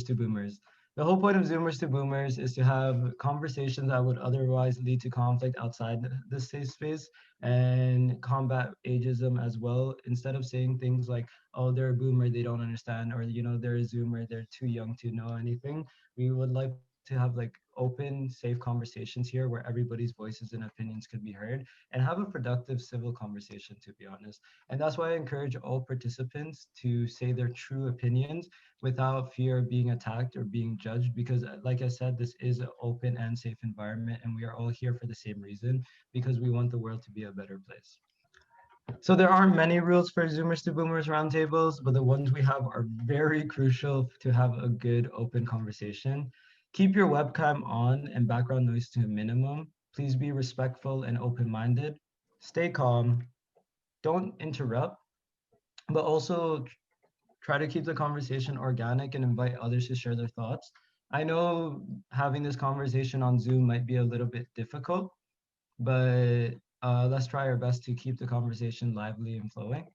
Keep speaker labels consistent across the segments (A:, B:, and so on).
A: Zoomers to Boomers. The whole point of Zoomers to Boomers is to have conversations that would otherwise lead to conflict outside the safe space and combat ageism as well. Instead of saying things like, oh, they're a boomer, they don't understand, or, they're a Zoomer, they're too young to know anything, we would like to have like open, safe conversations here where everybody's voices and opinions could be heard and have a productive civil conversation, to be honest. And that's why I encourage all participants to say their true opinions without fear of being attacked or being judged, because like I said, this is an open and safe environment and we are all here for the same reason, because we want the world to be a better place. So there aren't many rules for Zoomers to Boomers roundtables, but the ones we have are very crucial to have a good open conversation. Keep your webcam on and background noise to a minimum. Please be respectful and open-minded. Stay calm. Don't interrupt, but also try to keep the conversation organic and invite others to share their thoughts. I know having this conversation on Zoom might be a little bit difficult, but let's try our best to keep the conversation lively and flowing.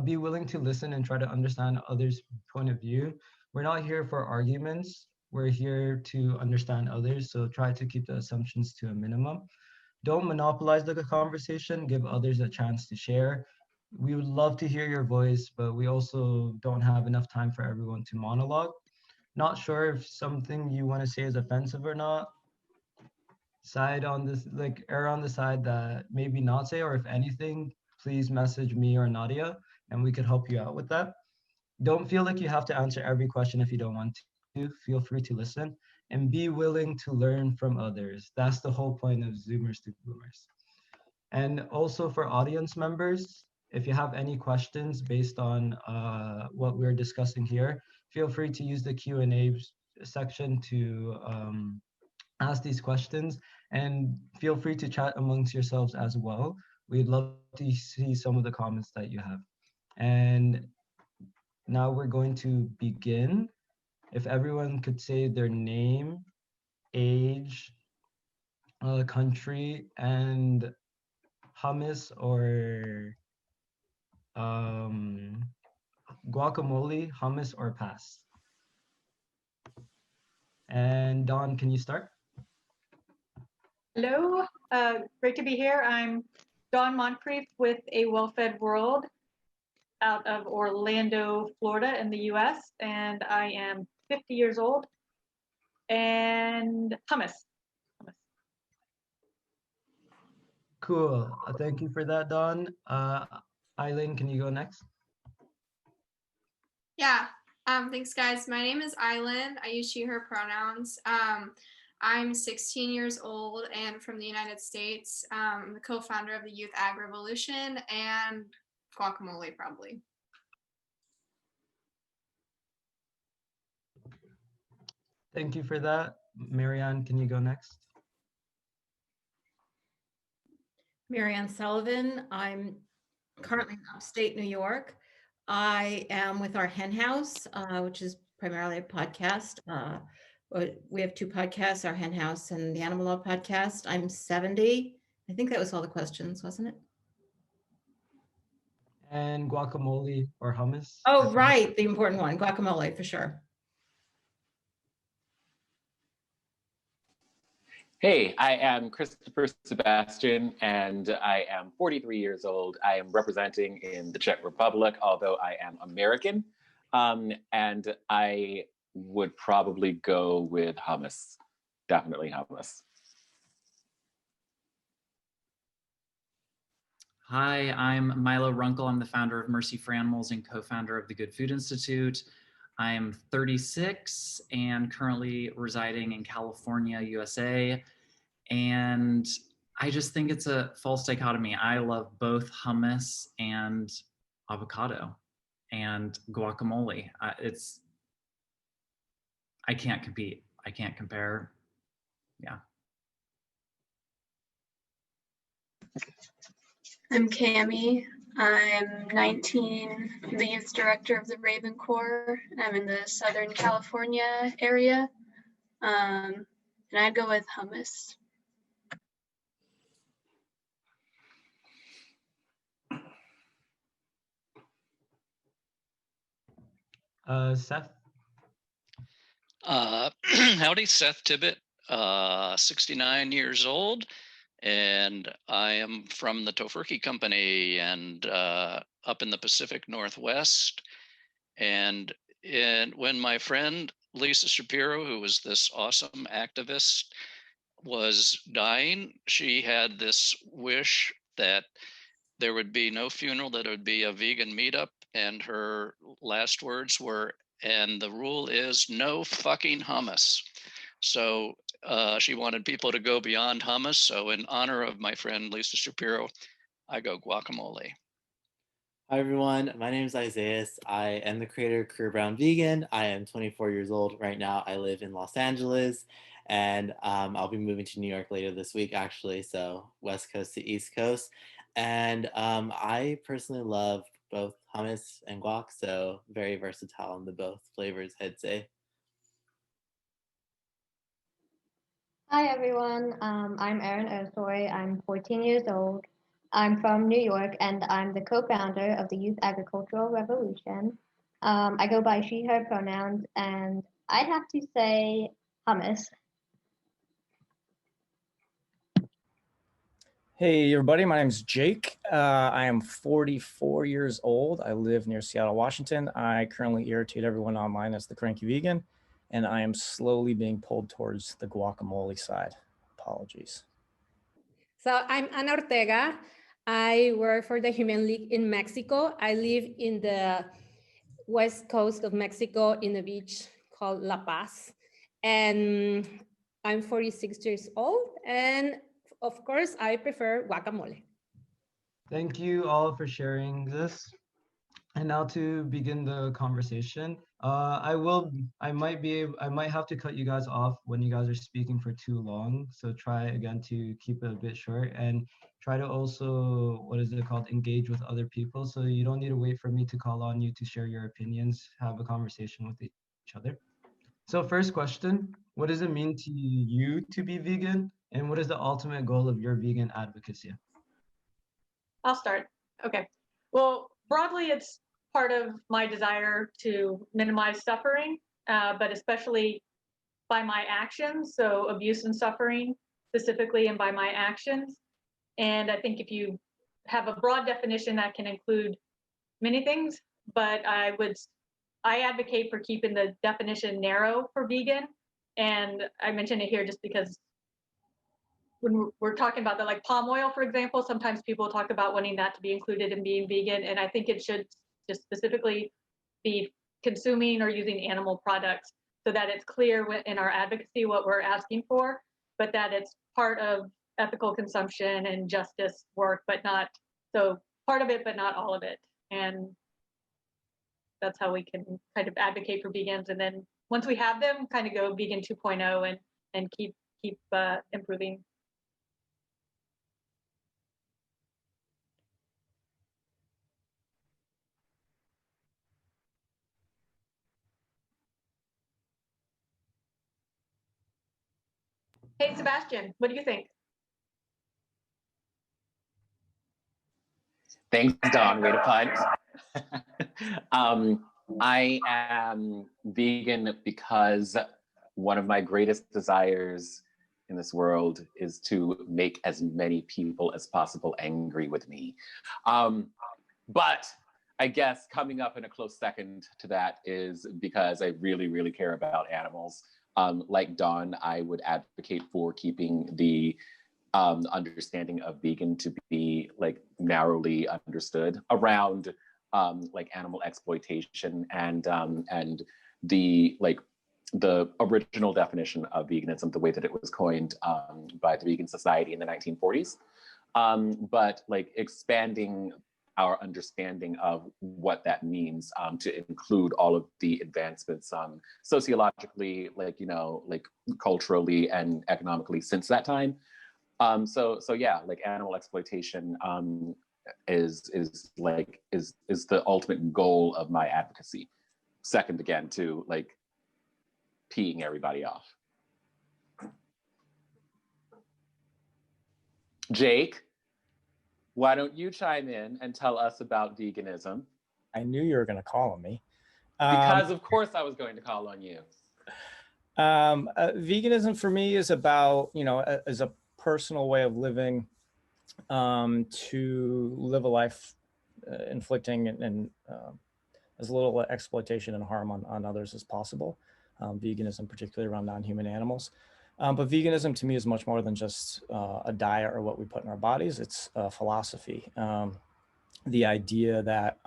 A: Be willing to listen and try to understand others' point of view. We're not here for arguments. We're here to understand others, so try to keep the assumptions to a minimum. Don't monopolize the conversation, give others a chance to share. We would love to hear your voice, but we also don't have enough time for everyone to monologue. Not sure if something you want to say is offensive or not. Err on the side that maybe not say, or if anything, please message me or Nadia and we could help you out with that. Don't feel like you have to answer every question if you don't want to. Feel free to listen and be willing to learn from others. That's the whole point of Zoomers to Boomers. And also for audience members, if you have any questions based on what we're discussing here, feel free to use the Q&A section to ask these questions, and feel free to chat amongst yourselves as well. We'd love to see some of the comments that you have. And now we're going to begin. If everyone could say their name, age, country, and hummus or guacamole, hummus or pass. And Dawn, can you start?
B: Hello, great to be here. I'm Dawn Moncrief with A Well-Fed World out of Orlando, Florida in the US, and I am 50 years old. And hummus.
A: Cool. Thank you for that, Dawn. Eilan, can you go next?
C: Yeah. Thanks, guys. My name is Island. I use she, her pronouns. I'm 16 years old and from the United States. I'm the co-founder of the Youth Ag Revolution and guacamole, probably.
A: Thank you for that. Mariann, can you go next?
D: Mariann Sullivan. I'm currently in upstate New York. I am with our hen house, which is primarily a podcast. We have two podcasts, our hen house and the Animal Law podcast. I'm 70. I think that was all the questions, wasn't it?
A: And guacamole or hummus?
D: Oh, right. The important one, guacamole for sure.
E: Hey, I am Christopher Sebastian, and I am 43 years old. I am representing in the Czech Republic, although I am American, and I would probably go with hummus, definitely hummus.
F: Hi, I'm Milo Runkle. I'm the founder of Mercy for Animals and co-founder of the Good Food Institute. I am 36 and currently residing in California, USA. And I just think it's a false dichotomy. I love both hummus and avocado and guacamole. I can't compete. I can't compare. Yeah.
G: I'm Cami. I'm 19, I'm the youth director of the Raven Corps. I'm in the Southern California area. And I'd go with hummus.
A: Seth?
H: Howdy, Seth Tibbott, 69 years old, and I am from the Tofurkey Company and up in the Pacific Northwest. And when my friend Lisa Shapiro, who was this awesome activist, was dying, she had this wish that there would be no funeral, that it would be a vegan meetup. And her last words were, and the rule is no fucking hummus. So she wanted people to go beyond hummus. So in honor of my friend Lisa Shapiro, I go guacamole.
I: Hi everyone, my name is Isaias. I am the creator of Career Brown Vegan. I am 24 years old right now. I live in Los Angeles, and I'll be moving to New York later this week actually, so West Coast to East Coast. And I personally love both hummus and guac, so very versatile in the both flavors, I'd say.
J: Hi everyone, I'm Erin Osoy. I'm 14 years old. I'm from New York and I'm the co-founder of the Youth Agricultural Revolution. I go by she, her pronouns, and I'd have to say hummus.
K: Hey everybody, my name is Jake. I am 44 years old. I live near Seattle, Washington. I currently irritate everyone online as the cranky vegan, and I am slowly being pulled towards the guacamole side. Apologies.
L: So I'm Ana Ortega. I work for the Human League in Mexico. I live in the west coast of Mexico in a beach called La Paz. And I'm 46 years old. And of course, I prefer guacamole.
A: Thank you all for sharing this. And now to begin the conversation, I might have to cut you guys off when you guys are speaking for too long. So try again to keep it a bit short and try to also, engage with other people. So you don't need to wait for me to call on you to share your opinions, have a conversation with each other. So first question, what does it mean to you to be vegan? And what is the ultimate goal of your vegan advocacy?
B: I'll start. Okay. Well, broadly, it's part of my desire to minimize suffering, but especially by my actions. So abuse and suffering specifically, and by my actions. And I think if you have a broad definition, that can include many things, but I advocate for keeping the definition narrow for vegan. And I mention it here just because when we're talking about the palm oil, for example, sometimes people talk about wanting that to be included in being vegan. And I think it should just specifically be consuming or using animal products so that it's clear in our advocacy what we're asking for, but that it's part of ethical consumption and justice work, but not, so part of it, but not all of it. And that's how we can kind of advocate for vegans. And then once we have them, kind of go vegan 2.0 and keep improving. Hey, Sebastian, what do you think?
E: Thanks, Don. Way to punt. I am vegan because one of my greatest desires in this world is to make as many people as possible angry with me. But I guess coming up in a close second to that is because I really, really care about animals. Like Don, I would advocate for keeping the understanding of vegan to be narrowly understood around animal exploitation and the the original definition of veganism, the way that it was coined by the Vegan Society in the 1940s, but expanding our understanding of what that means to include all of the advancements sociologically, culturally and economically since that time. So yeah, animal exploitation is the ultimate goal of my advocacy. Second again to peeing everybody off. Jake, why don't you chime in and tell us about veganism?
K: I knew you were going to call on me.
E: Because of course I was going to call on you.
K: Veganism for me is about, as a personal way of living, to live a life inflicting and as little exploitation and harm on others as possible. Veganism, particularly around non-human animals. But veganism to me is much more than just a diet or what we put in our bodies. It's a philosophy. The idea that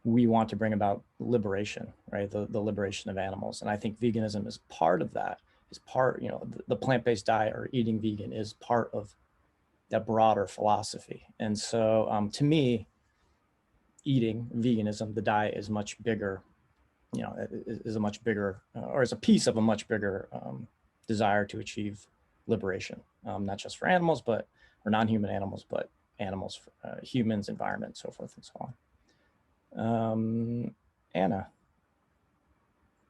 K: we want to bring about liberation, right? The liberation of animals. And I think veganism is part of that, is part, the plant-based diet or eating vegan is part of that broader philosophy. And so to me, eating veganism, the diet is much bigger, is a much bigger, or is a piece of a much bigger desire to achieve liberation, not just for animals, or non-human animals, but animals, humans, environment, so forth and so on. Anna.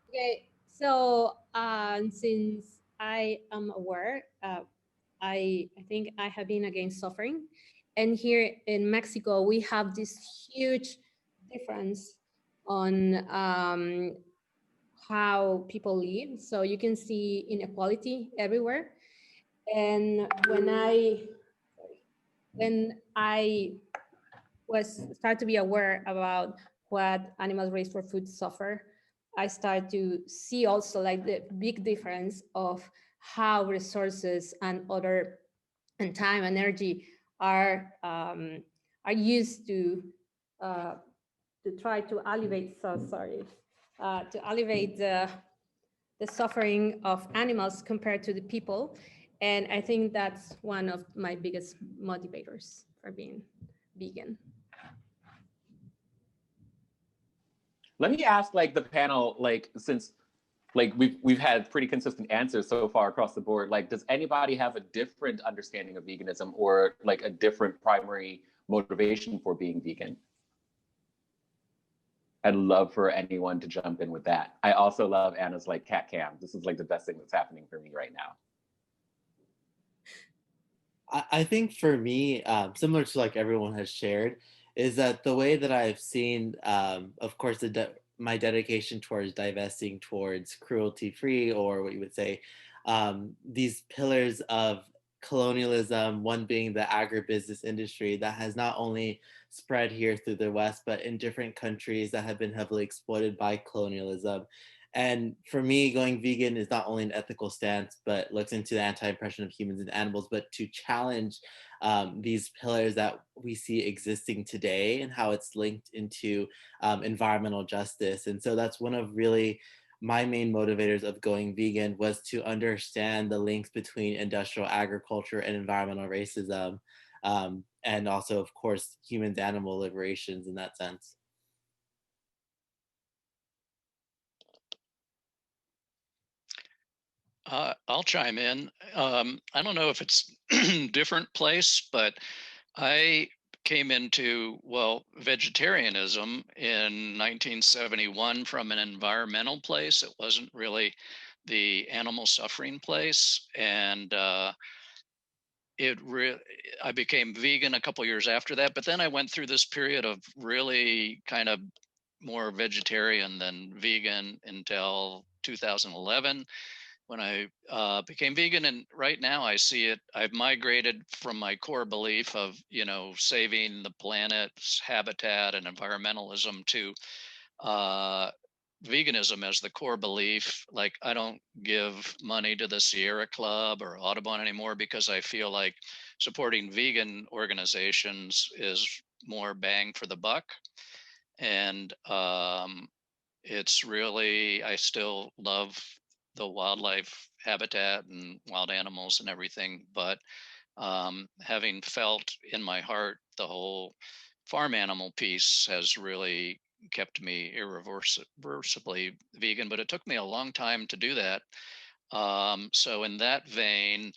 L: Okay, so since I am aware, I think I have been against suffering. And here in Mexico, we have this huge difference on how people live. So you can see inequality everywhere. And when I was start to be aware about what animals raised for food suffer, I start to see also like the big difference of how resources and time and energy are used to try to alleviate. To alleviate the suffering of animals compared to the people, and I think that's one of my biggest motivators for being vegan.
E: Let me ask like the panel, like since like we've had pretty consistent answers so far across the board, like does anybody have a different understanding of veganism or like a different primary motivation for being vegan? I'd love for anyone to jump in with that. I also love Anna's like cat cam. This is like the best thing that's happening for me right now.
I: I think for me, similar to like everyone has shared, is that the way that I've seen, of course, my dedication towards divesting towards cruelty-free, or what you would say, these pillars of colonialism, one being the agribusiness industry that has not only spread here through the West, but in different countries that have been heavily exploited by colonialism. And for me, going vegan is not only an ethical stance, but looks into the anti-oppression of humans and animals, but to challenge these pillars that we see existing today and how it's linked into environmental justice. And so that's one of really my main motivators of going vegan, was to understand the links between industrial agriculture and environmental racism. And also, of course, humans animal liberations in that sense.
H: I'll chime in. I don't know if it's different place, but I came into, well, vegetarianism in 1971 from an environmental place. It wasn't really the animal suffering place. And I became vegan a couple years after that, but then I went through this period of really kind of more vegetarian than vegan until 2011, when I became vegan. And right now I see it, I've migrated from my core belief of, saving the planet's habitat and environmentalism to veganism as the core belief. Like, I don't give money to the Sierra Club or Audubon anymore, because I feel like supporting vegan organizations is more bang for the buck. And it's really, I still love the wildlife habitat and wild animals and everything, but having felt in my heart the whole farm animal piece has really kept me irreversibly vegan. But it took me a long time to do that. So in that vein,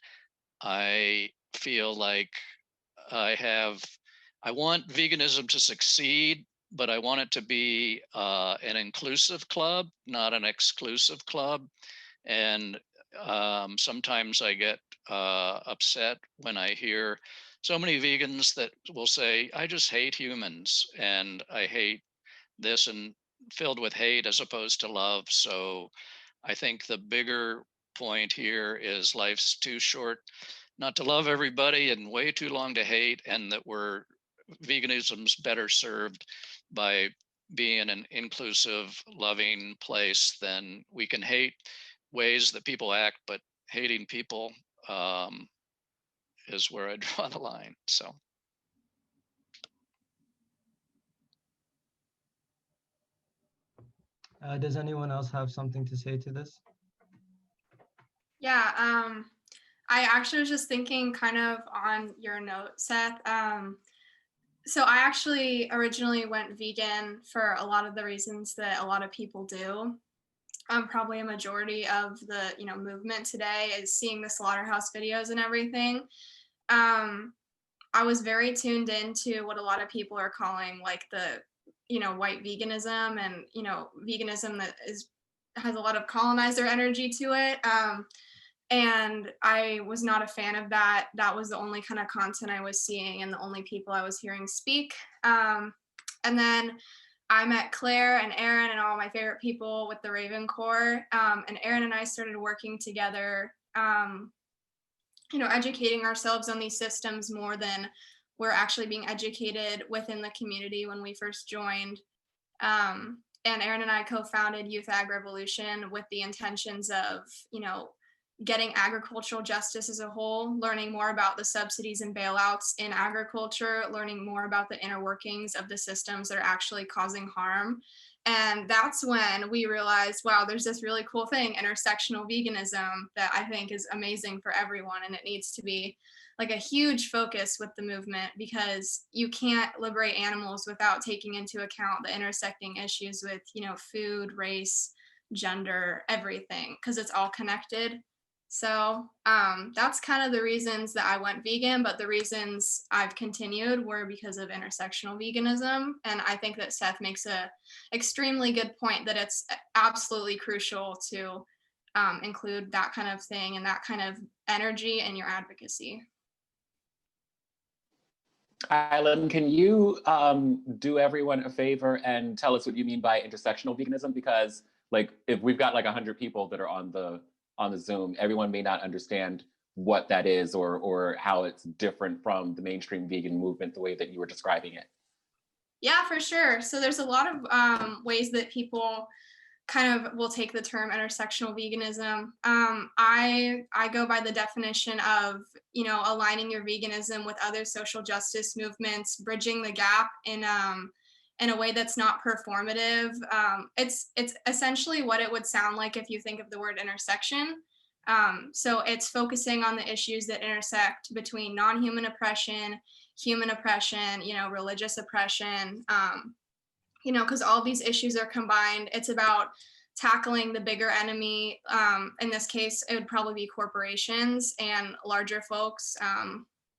H: I feel like I want veganism to succeed, but I want it to be an inclusive club, not an exclusive club. And sometimes I get upset when I hear so many vegans that will say, I just hate humans and I hate this, and filled with hate as opposed to love. So I think the bigger point here is life's too short not to love everybody and way too long to hate, and that veganism's better served by being an inclusive, loving place. Then we can hate ways that people act, but hating people is where I draw the line. So.
A: Does anyone else have something to say to this?
C: Yeah, I actually was just thinking kind of on your note, Seth. So I actually originally went vegan for a lot of the reasons that a lot of people do. Probably a majority of the movement today is seeing the slaughterhouse videos and everything. I was very tuned into what a lot of people are calling like the white veganism, and veganism that has a lot of colonizer energy to it. And I was not a fan of that. That was the only kind of content I was seeing and the only people I was hearing speak. And then I met Claire and Aaron and all my favorite people with the Raven Corps. And Aaron and I started working together, educating ourselves on these systems more than we're actually being educated within the community when we first joined. And Aaron and I co-founded Youth Ag Revolution with the intentions of, getting agricultural justice as a whole, learning more about the subsidies and bailouts in agriculture, learning more about the inner workings of the systems that are actually causing harm. And that's when we realized, wow, there's this really cool thing, intersectional veganism, that I think is amazing for everyone. And it needs to be like a huge focus with the movement, because you can't liberate animals without taking into account the intersecting issues with, food, race, gender, everything, because it's all connected. So that's kind of the reasons that I went vegan, but the reasons I've continued were because of intersectional veganism. And I think that Seth makes a extremely good point that it's absolutely crucial to include that kind of thing and that kind of energy in your advocacy.
E: Eilan, can you do everyone a favor and tell us what you mean by intersectional veganism? Because like if we've got like 100 people that are on the Zoom, everyone may not understand what that is or how it's different from the mainstream vegan movement, the way that you were describing it.
C: Yeah, for sure. So there's a lot of ways that people kind of will take the term intersectional veganism. I go by the definition of, aligning your veganism with other social justice movements, bridging the gap in a way that's not performative. It's essentially what it would sound like if you think of the word intersection. So it's focusing on the issues that intersect between non-human oppression, human oppression, religious oppression, because all these issues are combined. It's about tackling the bigger enemy. In this case, it would probably be corporations and larger folks,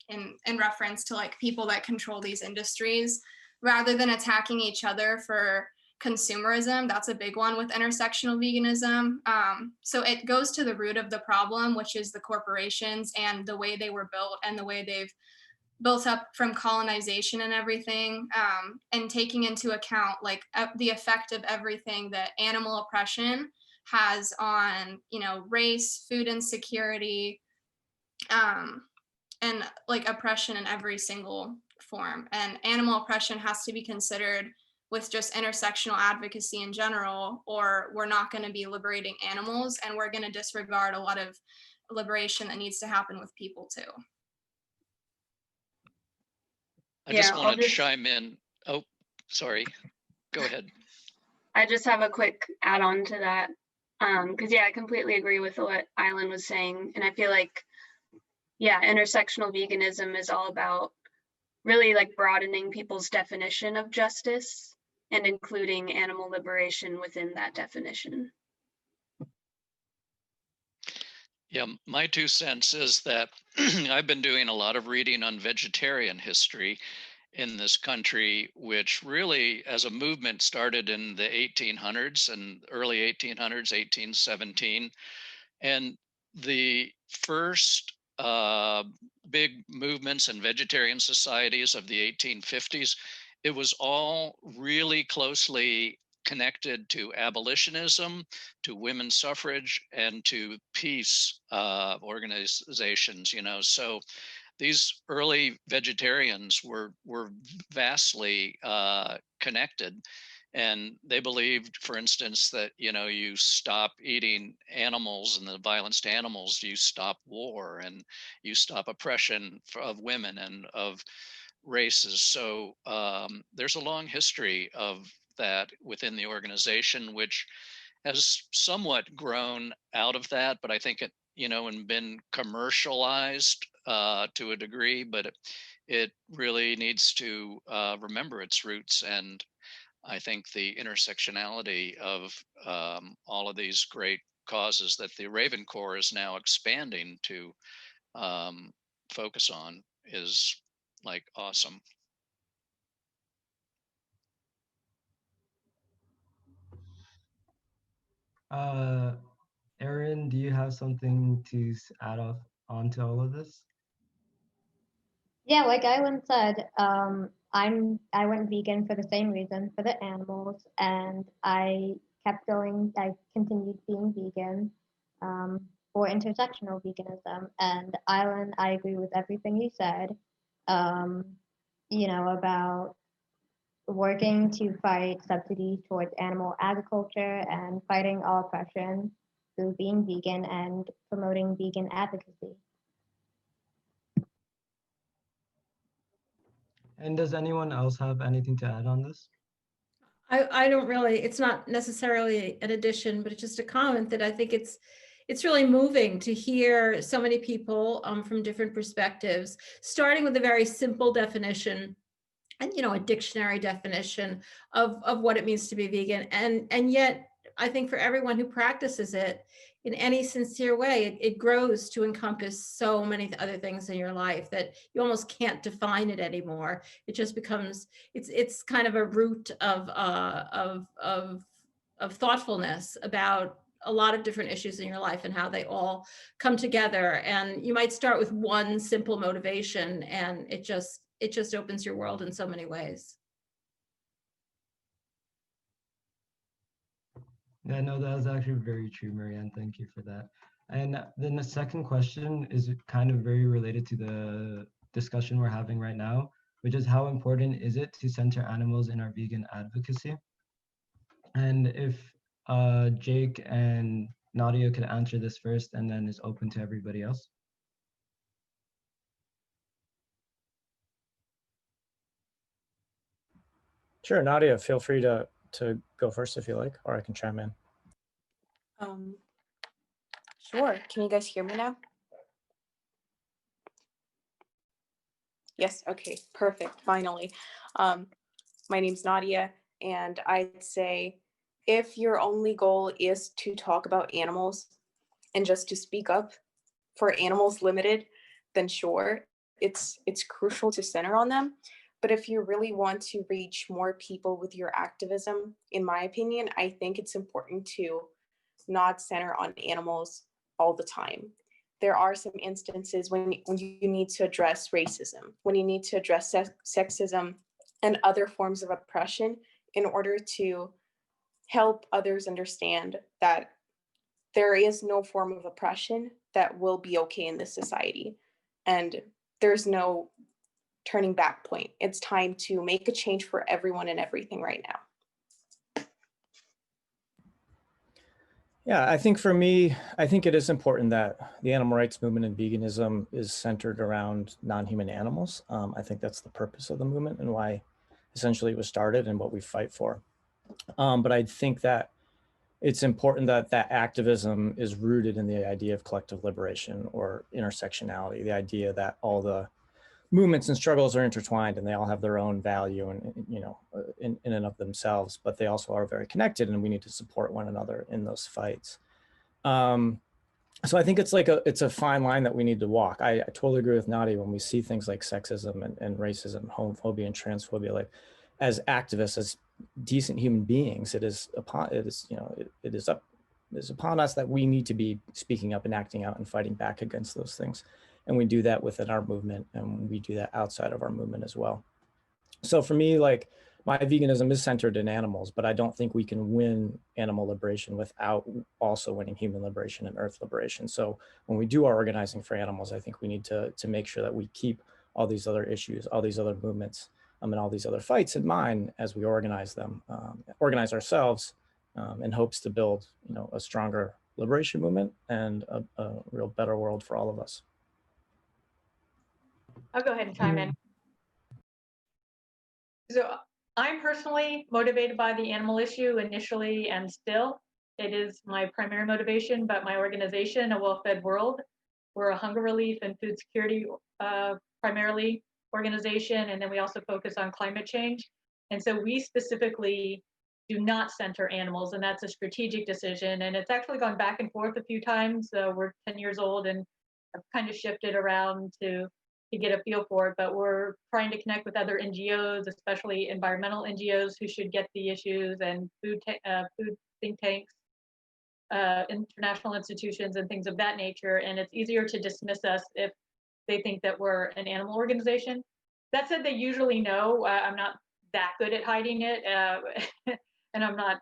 C: in reference to like people that control these industries, rather than attacking each other for consumerism. That's a big one with intersectional veganism. So it goes to the root of the problem, which is the corporations and the way they were built and the way they've built up from colonization and everything, and taking into account like the effect of everything that animal oppression has on, race, food insecurity, and like oppression in every single form. And animal oppression has to be considered with just intersectional advocacy in general, or we're not going to be liberating animals, and we're going to disregard a lot of liberation that needs to happen with people too.
H: I just wanted to chime in. Oh, sorry. Go ahead.
G: I just have a quick add-on to that. Because I completely agree with what Eilan was saying. And I feel like, intersectional veganism is all about really like broadening people's definition of justice and including animal liberation within that definition.
H: Yeah, my 2 cents is that I've been doing a lot of reading on vegetarian history in this country, which really as a movement started in the 1800s and early 1800s, 1817. And the first big movements in vegetarian societies of the 1850s, it was all really closely connected to abolitionism, to women's suffrage, and to peace organizations. So these early vegetarians were vastly connected. And they believed, for instance, that, you stop eating animals and the violence to animals, you stop war and you stop oppression of women and of races. So there's a long history of that within the organization, which has somewhat grown out of that, but I think it, and been commercialized to a degree, but it really needs to remember its roots. And I think the intersectionality of all of these great causes that the Raven Corps is now expanding to focus on is like awesome.
A: Erin, do you have something to add on to all of this?
J: Yeah, like Eilan said, I went vegan for the same reason, for the animals, and I kept going. I continued being vegan for intersectional veganism. And Eilan, I agree with everything you said. About working to fight subsidies towards animal agriculture and fighting all oppression through being vegan and promoting vegan advocacy.
A: And does anyone else have anything to add on this?
D: I don't really, it's not necessarily an addition, but it's just a comment that I think it's really moving to hear so many people from different perspectives, starting with a very simple definition and, a dictionary definition of what it means to be vegan. And yet I think for everyone who practices it in any sincere way, it grows to encompass so many other things in your life that you almost can't define it anymore. It just becomes, it's kind of a root of thoughtfulness about a lot of different issues in your life and how they all come together. And you might start with one simple motivation, and it just opens your world in so many ways.
A: Yeah, no, that was actually very true, Mariann. Thank you for that. And then the second question is kind of very related to the discussion we're having right now, which is how important is it to center animals in our vegan advocacy? And if Jake and Nadia could answer this first and then is open to everybody else.
K: Sure, Nadia, feel free to go first if you like, or I can chime in.
M: Sure. Can you guys hear me now? Yes. Okay. Perfect. Finally. My name's Nadia, and I'd say if your only goal is to talk about animals and just to speak up for Animals Limited, then sure, it's crucial to center on them. But if you really want to reach more people with your activism, in my opinion, I think it's important to not center on animals all the time. There are some instances when you need to address racism, when you need to address sexism and other forms of oppression in order to help others understand that there is no form of oppression that will be okay in this society. And there's no turning back point. It's time to make a change for everyone and everything right now.
K: Yeah, I think for me, I think it is important that the animal rights movement and veganism is centered around non-human animals. I think that's the purpose of the movement and why essentially it was started and what we fight for. But I think that it's important that that activism is rooted in the idea of collective liberation or intersectionality, the idea that all the movements and struggles are intertwined and they all have their own value and, in and of themselves, but they also are very connected and we need to support one another in those fights. So I think it's a fine line that we need to walk. I totally agree with Nadia when we see things like sexism and racism, homophobia and transphobia, like as activists, as decent human beings, it is upon us that we need to be speaking up and acting out and fighting back against those things. And we do that within our movement and we do that outside of our movement as well. So for me, like my veganism is centered in animals, but I don't think we can win animal liberation without also winning human liberation and earth liberation. So when we do our organizing for animals, I think we need to make sure that we keep all these other issues, all these other movements, and all these other fights in mind as we organize them, organize ourselves in hopes to build, a stronger liberation movement and a real better world for all of us.
B: I'll go ahead and chime in. So I'm personally motivated by the animal issue initially and still. It is my primary motivation, but my organization, A Well-Fed World, we're a hunger relief and food security primarily organization, and then we also focus on climate change. And so we specifically do not center animals, and that's a strategic decision. And it's actually gone back and forth a few times. We're 10 years old and I've kind of shifted around to get a feel for it, but we're trying to connect with other NGOs, especially environmental NGOs who should get the issues, and food think tanks, international institutions and things of that nature. And it's easier to dismiss us if they think that we're an animal organization. That said, they usually know I'm not that good at hiding it, and I'm not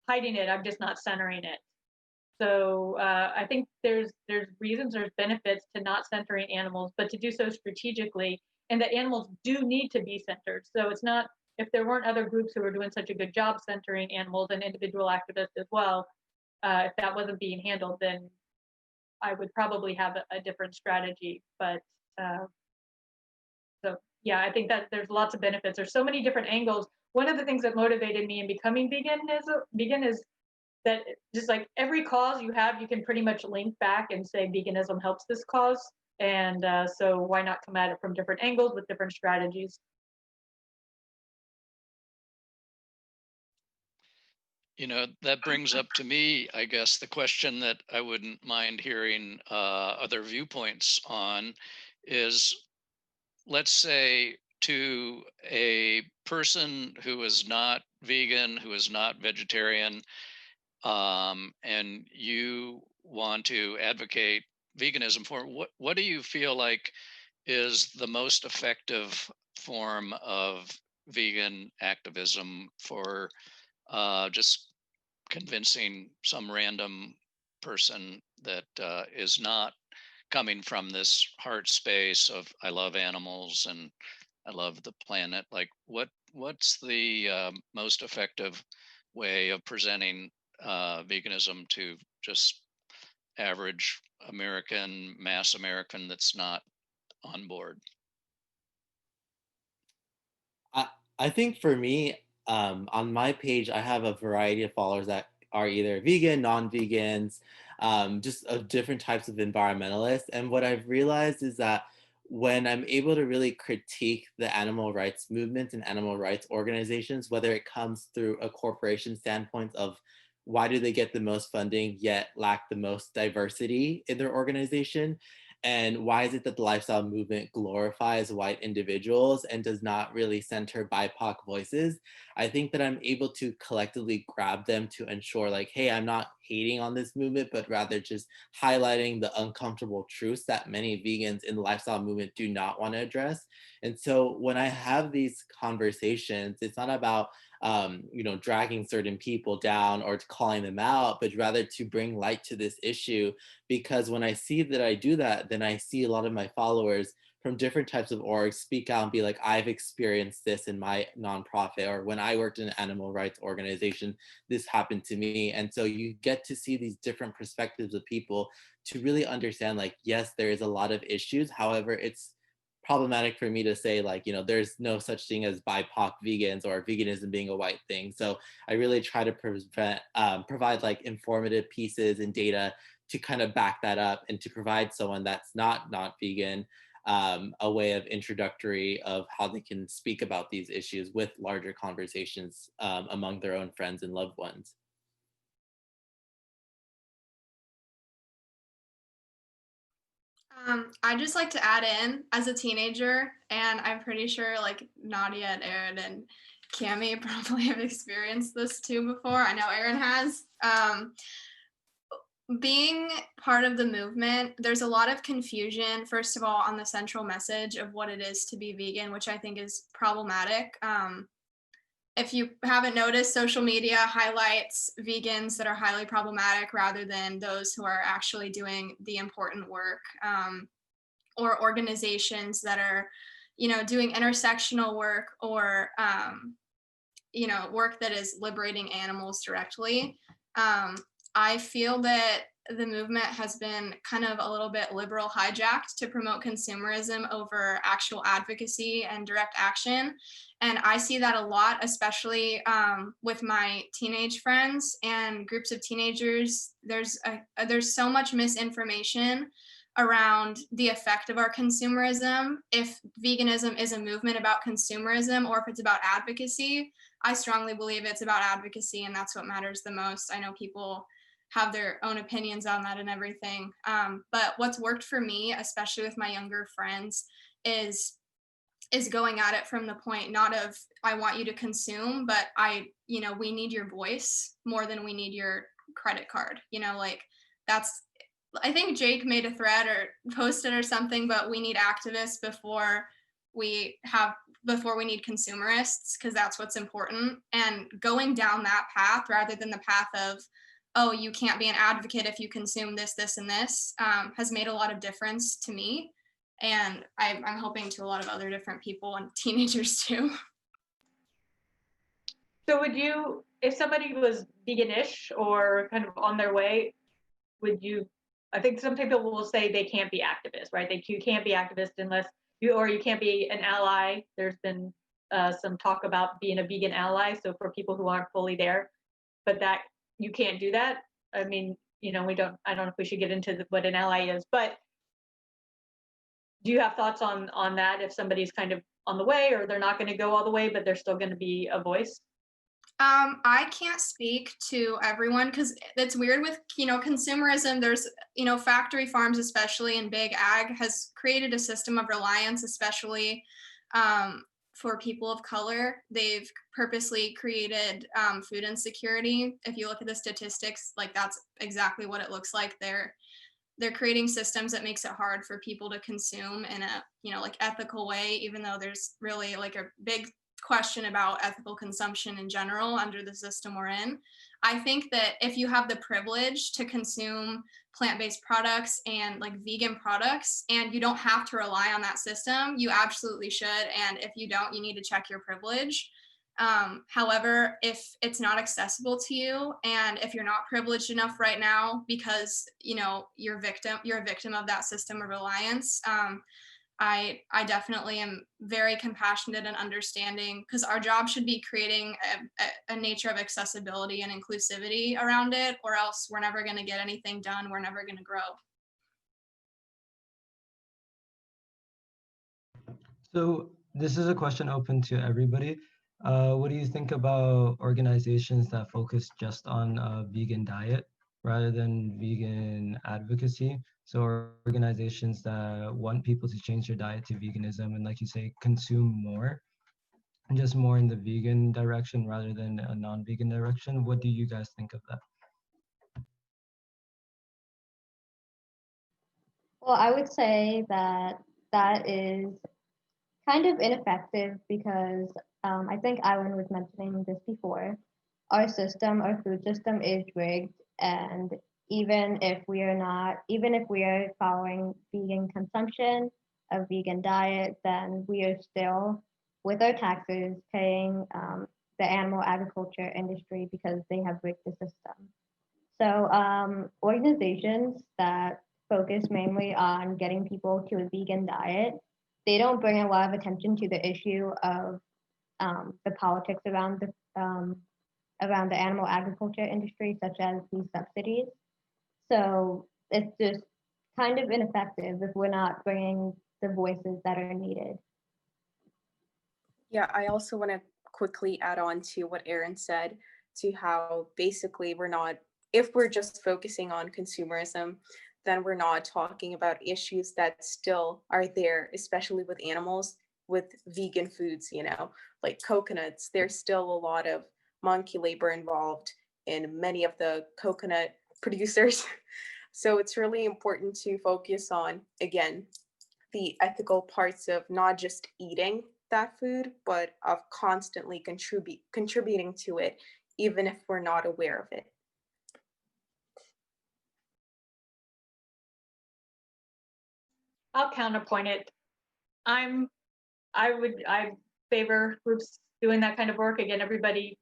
B: hiding it, I'm just not centering it. So I think there's reasons, there's benefits to not centering animals, but to do so strategically, and that animals do need to be centered. So it's not, if there weren't other groups who were doing such a good job centering animals and individual activists as well, if that wasn't being handled, then I would probably have a different strategy. But so yeah, I think that there's lots of benefits. There's so many different angles. One of the things that motivated me in becoming vegan is that just like every cause you have, you can pretty much link back and say veganism helps this cause. And so why not come at it from different angles with different strategies?
H: That brings up to me, I guess, the question that I wouldn't mind hearing other viewpoints on is, let's say to a person who is not vegan, who is not vegetarian, and you want to advocate veganism for, what do you feel like is the most effective form of vegan activism for just convincing some random person that is not coming from this heart space of I love animals and I love the planet? Like what's the most effective way of presenting veganism to just average American, mass American that's not on board?
I: I think for me, on my page, I have a variety of followers that are either vegan, non-vegans, just of different types of environmentalists. And what I've realized is that when I'm able to really critique the animal rights movements and animal rights organizations, whether it comes through a corporation standpoint of why do they get the most funding yet lack the most diversity in their organization, and why is it that the lifestyle movement glorifies white individuals and does not really center BIPOC voices? I think that I'm able to collectively grab them to ensure like, hey, I'm not hating on this movement, but rather just highlighting the uncomfortable truths that many vegans in the lifestyle movement do not want to address. And so when I have these conversations, it's not about dragging certain people down or calling them out, but rather to bring light to this issue. Because when I see that I do that, then I see a lot of my followers from different types of orgs speak out and be like, I've experienced this in my nonprofit, or when I worked in an animal rights organization, this happened to me. And so you get to see these different perspectives of people to really understand, like, yes, there is a lot of issues. However, it's problematic for me to say like, there's no such thing as BIPOC vegans or veganism being a white thing. So I really try to provide like informative pieces and data to kind of back that up, and to provide someone that's not vegan a way of introductory of how they can speak about these issues with larger conversations among their own friends and loved ones.
C: I'd just like to add in, as a teenager, and I'm pretty sure like Nadia and Aaron and Cami probably have experienced this too before. I know Aaron has. Being part of the movement, there's a lot of confusion, first of all, on the central message of what it is to be vegan, which I think is problematic. if you haven't noticed, social media highlights vegans that are highly problematic rather than those who are actually doing the important work, or organizations that are, doing intersectional work or, work that is liberating animals directly. I feel that the movement has been kind of a little bit liberal hijacked to promote consumerism over actual advocacy and direct action. And I see that a lot, especially with my teenage friends and groups of teenagers. There's so much misinformation around the effect of our consumerism. If veganism is a movement about consumerism or if it's about advocacy, I strongly believe it's about advocacy, and that's what matters the most. I know people have their own opinions on that and everything. But what's worked for me, especially with my younger friends, is going at it from the point not of I want you to consume, but we need your voice more than we need your credit card. I think Jake made a thread or posted or something, but we need activists before we need consumerists, because that's what's important. And going down that path rather than the path of, oh, you can't be an advocate if you consume this, this, and this, has made a lot of difference to me. And I'm hoping to a lot of other different people and teenagers too.
B: So would you, if somebody was veganish or kind of on their way, I think some people will say they can't be activists, right? You can't be activist unless you can't be an ally. There's been some talk about being a vegan ally. So for people who aren't fully there, but that you can't do that. I mean, I don't know if we should get into what an ally is, but do you have thoughts on that? If somebody's kind of on the way, or they're not going to go all the way, but they're still going to be a voice?
C: I can't speak to everyone because it's weird with, consumerism. There's, factory farms, especially in big ag, has created a system of reliance, especially for people of color. They've purposely created food insecurity. If you look at the statistics, that's exactly what it looks like. They're creating systems that makes it hard for people to consume in a, ethical way, even though there's really a big question about ethical consumption in general under the system we're in. I think that if you have the privilege to consume plant-based products and vegan products, and you don't have to rely on that system, you absolutely should. And if you don't, you need to check your privilege. However, if it's not accessible to you, and if you're not privileged enough right now because you're a victim of that system of reliance, I definitely am very compassionate and understanding, because our job should be creating a nature of accessibility and inclusivity around it, or else we're never going to get anything done. We're never going to grow.
A: So this is a question open to everybody. What do you think about organizations that focus just on a vegan diet rather than vegan advocacy? So organizations that want people to change their diet to veganism and, like you say, consume more, and just more in the vegan direction rather than a non-vegan direction. What do you guys think of that?
J: Well, I would say that is kind of ineffective because I think Eilan was mentioning this before. Our food system is rigged, and even if we are following vegan consumption, a vegan diet, then we are still, with our taxes, paying the animal agriculture industry because they have rigged the system. So organizations that focus mainly on getting people to a vegan diet, they don't bring a lot of attention to the issue of the politics around the animal agriculture industry, such as these subsidies. So it's just kind of ineffective if we're not bringing the voices that are needed.
M: Yeah, I also want to quickly add on to what Aaron said, to how basically if we're just focusing on consumerism, then we're not talking about issues that still are there, especially with animals, with vegan foods, like coconuts. There's still a lot of monkey labor involved in many of the coconut producers. So it's really important to focus on, again, the ethical parts of not just eating that food, but of constantly contributing to it, even if we're not aware of it.
B: I'll counterpoint it. I favor groups doing that kind of work. Again, everybody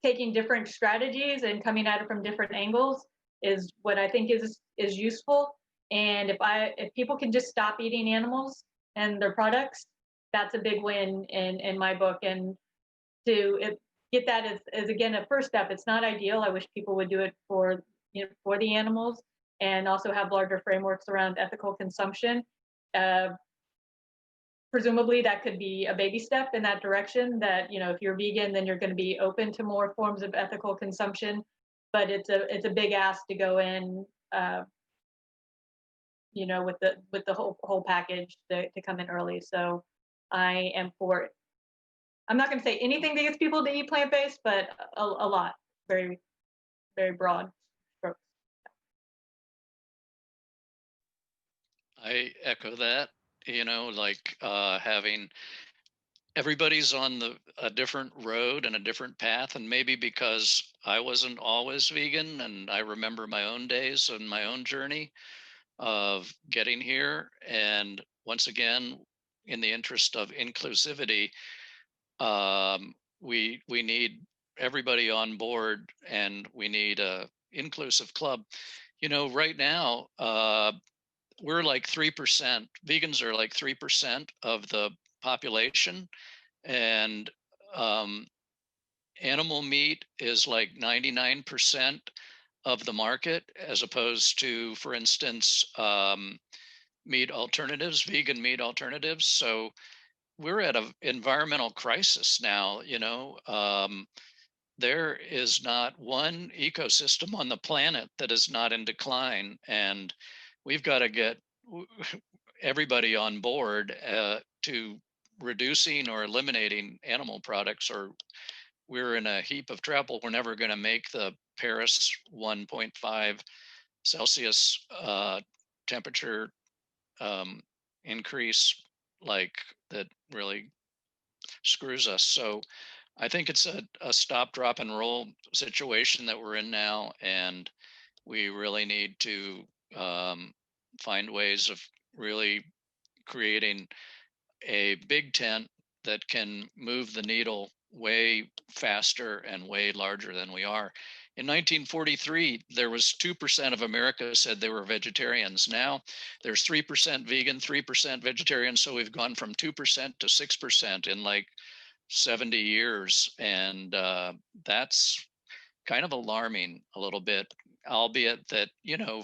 B: taking different strategies and coming at it from different angles is what I think is useful. And if people can just stop eating animals and their products, that's a big win in my book. And get that as again a first step. It's not ideal. I wish people would do it for the animals, and also have larger frameworks around ethical consumption. Presumably that could be a baby step in that direction, that if you're vegan, then you're going to be open to more forms of ethical consumption, but it's a big ask to go in with the whole package to come in early. So I am for it. I'm not going to say anything that gets people to eat plant-based, but a lot, very, very broad strokes.
H: I echo that. Like having everybody's on a different road and a different path, and maybe because I wasn't always vegan, and I remember my own days and my own journey of getting here. And once again, in the interest of inclusivity, we need everybody on board, and we need a inclusive club. Right now, we're like 3%. Vegans are like 3% of the population, and animal meat is like 99% of the market, as opposed to, for instance, meat alternatives, vegan meat alternatives. So we're at an environmental crisis now. There is not one ecosystem on the planet that is not in decline, and we've got to get everybody on board to reducing or eliminating animal products, or we're in a heap of trouble. We're never going to make the Paris 1.5 Celsius temperature increase, like that really screws us. So I think it's a stop, drop, and roll situation that we're in now, and we really need to find ways of really creating a big tent that can move the needle way faster and way larger than we are. In 1943, there was 2% of America said they were vegetarians. Now there's 3% vegan, 3% vegetarian. So we've gone from 2% to 6% in like 70 years. And that's kind of alarming a little bit, albeit that,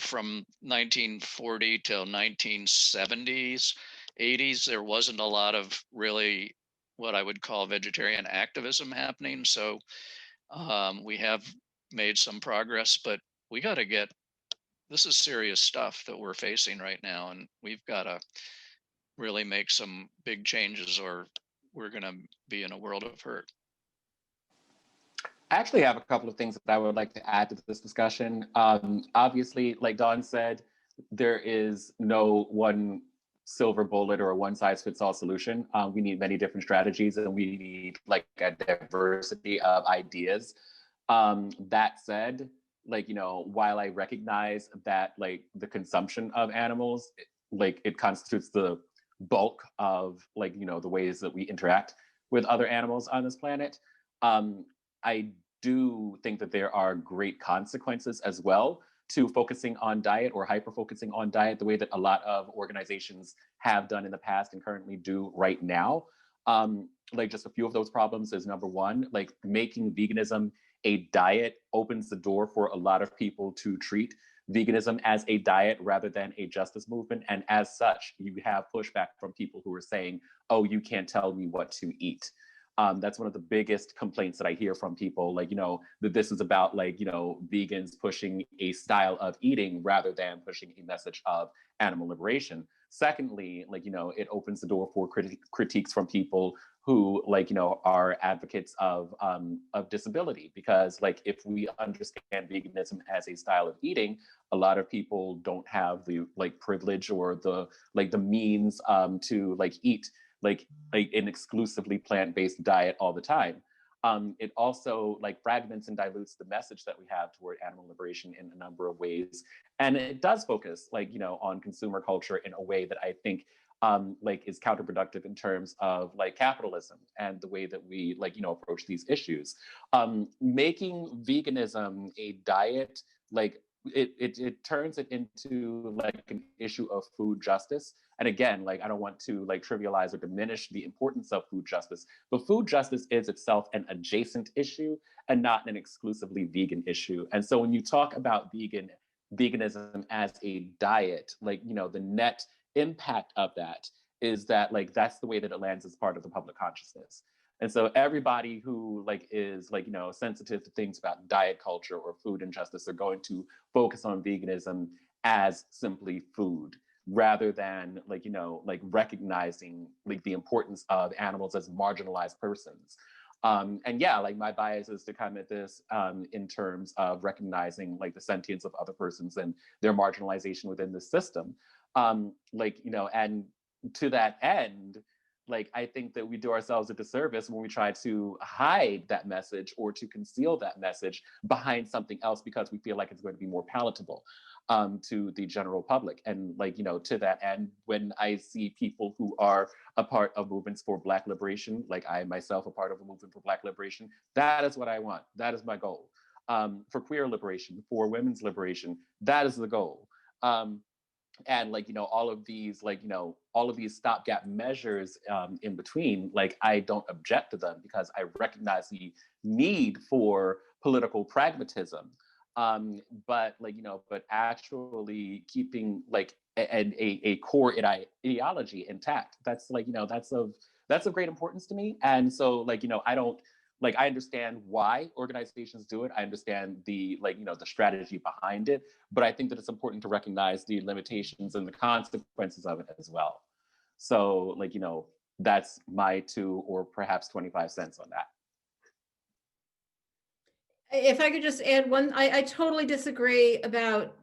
H: from 1940 till 1970s, 80s, there wasn't a lot of really what I would call vegetarian activism happening. So we have made some progress, but we got to this is serious stuff that we're facing right now. And we've got to really make some big changes, or we're going to be in a world of hurt.
E: I actually have a couple of things that I would like to add to this discussion. Obviously, like Dawn said, there is no one silver bullet or a one-size-fits-all solution. We need many different strategies, and we need like a diversity of ideas. That said, while I recognize that the consumption of animals, it constitutes the bulk of the ways that we interact with other animals on this planet, I do think that there are great consequences as well to focusing on diet, or hyper-focusing on diet, the way that a lot of organizations have done in the past and currently do right now. Just a few of those problems is, number one, making veganism a diet opens the door for a lot of people to treat veganism as a diet rather than a justice movement. And as such, you have pushback from people who are saying, oh, you can't tell me what to eat. That's one of the biggest complaints that I hear from people, that this is about vegans pushing a style of eating rather than pushing a message of animal liberation. Secondly, it opens the door for critiques from people who like, you know, are advocates of disability, because like if we understand veganism as a style of eating, a lot of people don't have the like privilege or the like the means to like eat like an exclusively plant-based diet all the time. It also like fragments and dilutes the message that we have toward animal liberation in a number of ways. And it does focus like, you know, on consumer culture in a way that I think like is counterproductive in terms of like capitalism and the way that we like, you know, approach these issues. Making veganism a diet, like it turns it into like an issue of food justice. And again, like I don't want to like trivialize or diminish the importance of food justice, but food justice is itself an adjacent issue and not an exclusively vegan issue. And so when you talk about veganism as a diet, like, you know, the net impact of that is that like that's the way that it lands as part of the public consciousness. And so everybody who like is like, you know, sensitive to things about diet culture or food injustice are going to focus on veganism as simply food, rather than like, you know, like recognizing like the importance of animals as marginalized persons. And yeah, like my bias is to come at this in terms of recognizing like the sentience of other persons and their marginalization within the system. Like, you know, and to that end, like, I think that we do ourselves a disservice when we try to hide that message or to conceal that message behind something else because we feel like it's going to be more palatable to the general public. And like, you know, to that end, when I see people who are a part of movements for Black liberation, like I myself a part of a movement for Black liberation, that is what I want. That is my goal. For queer liberation, for women's liberation, that is the goal. And like, you know, all of these, like, you know, all of these stopgap measures in between, like, I don't object to them because I recognize the need for political pragmatism. But like, you know, but actually keeping like a core ideology intact, that's like, you know, that's of great importance to me. And so like, you know, I understand why organizations do it. I understand the like, you know, the strategy behind it, but I think that it's important to recognize the limitations and the consequences of it as well. So like, you know, that's my 2 or perhaps 25 cents on that.
D: If I could just add one, I totally disagree about,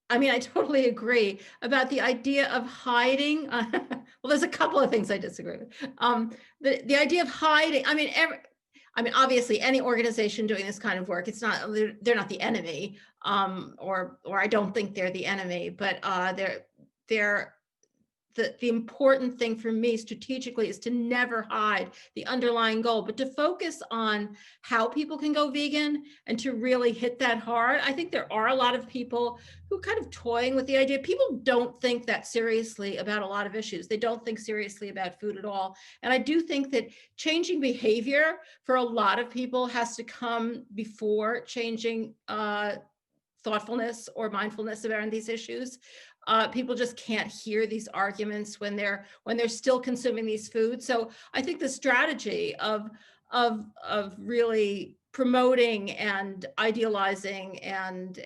D: I mean, I totally agree about the idea of hiding. Well, there's a couple of things I disagree with. The idea of hiding, I mean, obviously any organization doing this kind of work, it's not, they're not the enemy, or I don't think they're the enemy, but the important thing for me strategically is to never hide the underlying goal, but to focus on how people can go vegan and to really hit that hard. I think there are a lot of people who kind of toying with the idea. People don't think that seriously about a lot of issues. They don't think seriously about food at all. And I do think that changing behavior for a lot of people has to come before changing thoughtfulness or mindfulness around these issues. People just can't hear these arguments when they're still consuming these foods. So I think the strategy of really promoting and idealizing and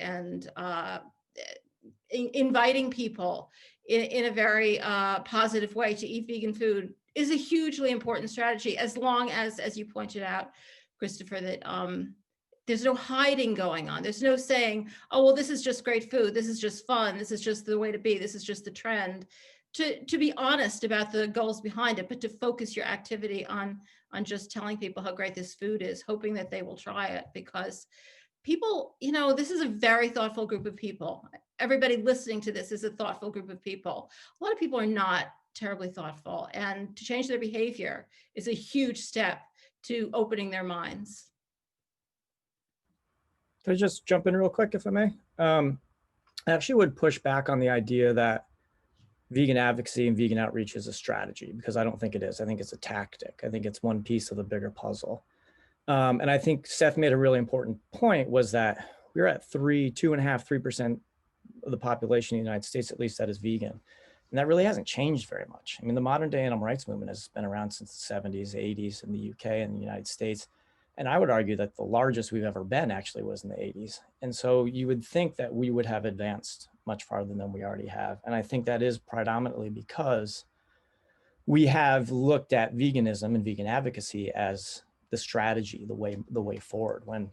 D: inviting people in a very positive way to eat vegan food is a hugely important strategy, as long as you pointed out, Christopher, that there's no hiding going on. There's no saying, oh, well, this is just great food. This is just fun. This is just the way to be. This is just the trend. To be honest about the goals behind it, but to focus your activity on just telling people how great this food is, hoping that they will try it, because people, you know, this is a very thoughtful group of people. Everybody listening to this is a thoughtful group of people. A lot of people are not terribly thoughtful, and to change their behavior is a huge step to opening their minds.
K: Can I just jump in real quick, if I may? I actually would push back on the idea that vegan advocacy and vegan outreach is a strategy, because I don't think it is. I think it's a tactic. I think it's one piece of the bigger puzzle. And I think Seth made a really important point, was that we're at 3% of the population in the United States, at least, that is vegan. And that really hasn't changed very much. I mean, the modern day animal rights movement has been around since the 70s, 80s in the UK and the United States. And I would argue that the largest we've ever been actually was in the 80s. And so you would think that we would have advanced much farther than we already have. And I think that is predominantly because we have looked at veganism and vegan advocacy as the strategy, the way forward, when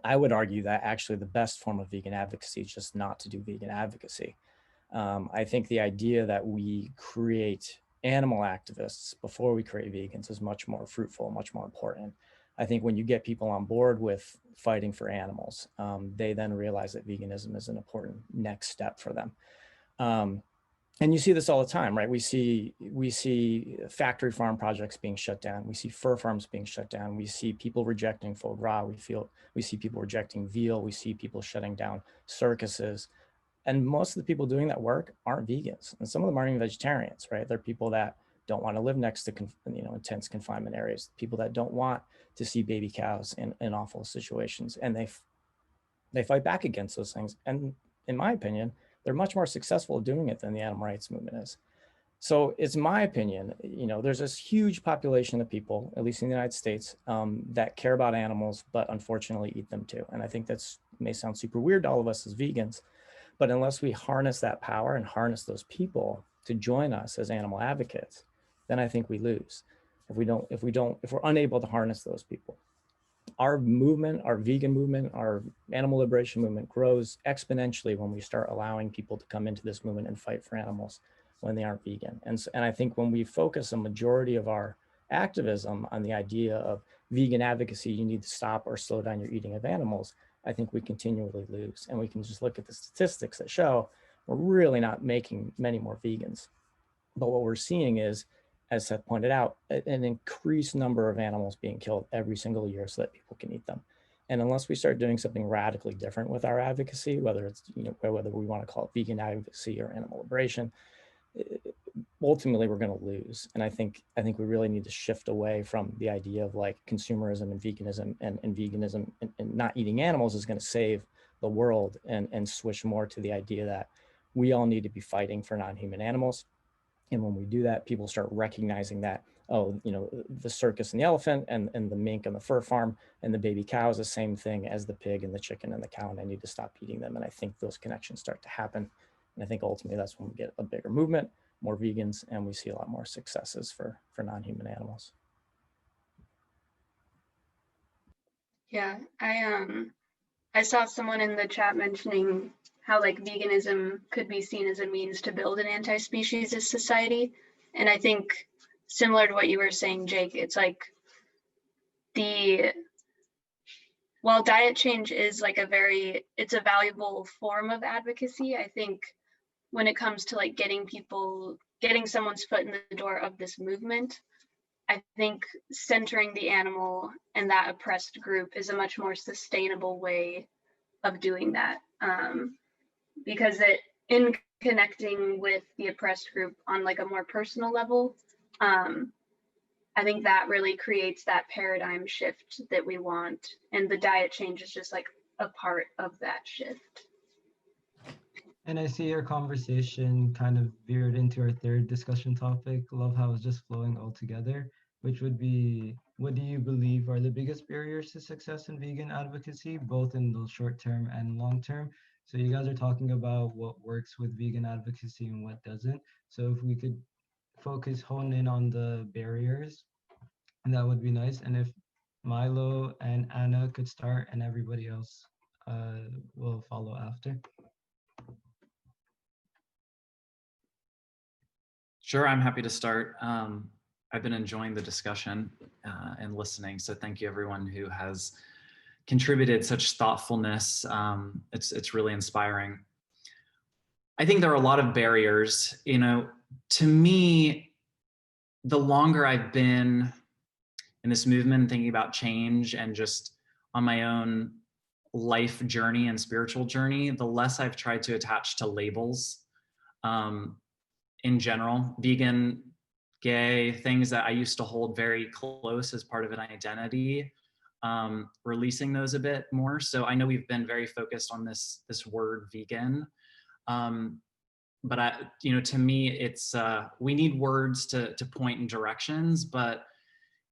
K: I would argue that actually the best form of vegan advocacy is just not to do vegan advocacy. I think the idea that we create animal activists before we create vegans is much more fruitful, much more important. I think when you get people on board with fighting for animals, they then realize that veganism is an important next step for them. And you see this all the time, right? We see factory farm projects being shut down. We see fur farms being shut down. We see people rejecting foie gras. We see people rejecting veal. We see people shutting down circuses. And most of the people doing that work aren't vegans. And some of them aren't even vegetarians, right? They're people that don't want to live next to intense confinement areas, people that don't want to see baby cows in awful situations. And they fight back against those things. And in my opinion, they're much more successful at doing it than the animal rights movement is. So it's my opinion, there's this huge population of people, at least in the United States, that care about animals, but unfortunately eat them too. And I think may sound super weird to all of us as vegans, but unless we harness that power and harness those people to join us as animal advocates, then I think we lose. If we're unable to harness those people. Our movement, our vegan movement, our animal liberation movement grows exponentially when we start allowing people to come into this movement and fight for animals when they aren't vegan. And I think when we focus a majority of our activism on the idea of vegan advocacy, you need to stop or slow down your eating of animals, I think we continually lose. And we can just look at the statistics that show we're really not making many more vegans. But what we're seeing is, as Seth pointed out, an increased number of animals being killed every single year so that people can eat them. And unless we start doing something radically different with our advocacy, whether it's, whether we want to call it vegan advocacy or animal liberation, ultimately we're going to lose. And I think we really need to shift away from the idea of like consumerism and veganism and veganism and not eating animals is going to save the world, and switch more to the idea that we all need to be fighting for non-human animals. And when we do that, people start recognizing that, the circus and the elephant and the mink and the fur farm and the baby cow is the same thing as the pig and the chicken and the cow, and I need to stop eating them. And I think those connections start to happen. And I think ultimately that's when we get a bigger movement, more vegans, and we see a lot more successes for non-human animals.
G: Yeah, I saw someone in the chat mentioning how like veganism could be seen as a means to build an anti-speciesist society. And I think similar to what you were saying, Jake, it's like while diet change is like it's a valuable form of advocacy, I think when it comes to like getting someone's foot in the door of this movement, I think centering the animal and that oppressed group is a much more sustainable way of doing that. Because in connecting with the oppressed group on like a more personal level, I think that really creates that paradigm shift that we want. And the diet change is just like a part of that shift.
A: And I see our conversation kind of veered into our third discussion topic. Love how it's just flowing all together, which would be, what do you believe are the biggest barriers to success in vegan advocacy, both in the short term and long term? So you guys are talking about what works with vegan advocacy and what doesn't. So if we could hone in on the barriers, that would be nice. And if Milo and Anna could start and everybody else will follow after.
F: Sure, I'm happy to start. I've been enjoying the discussion and listening, so thank you everyone who has contributed such thoughtfulness. It's really inspiring. I think there are a lot of barriers. To me, the longer I've been in this movement, thinking about change and just on my own life journey and spiritual journey, the less I've tried to attach to labels. In general, vegan, gay, things that I used to hold very close as part of an identity, releasing those a bit more. So I know we've been very focused on this word vegan, but to me, it's we need words to point in directions, but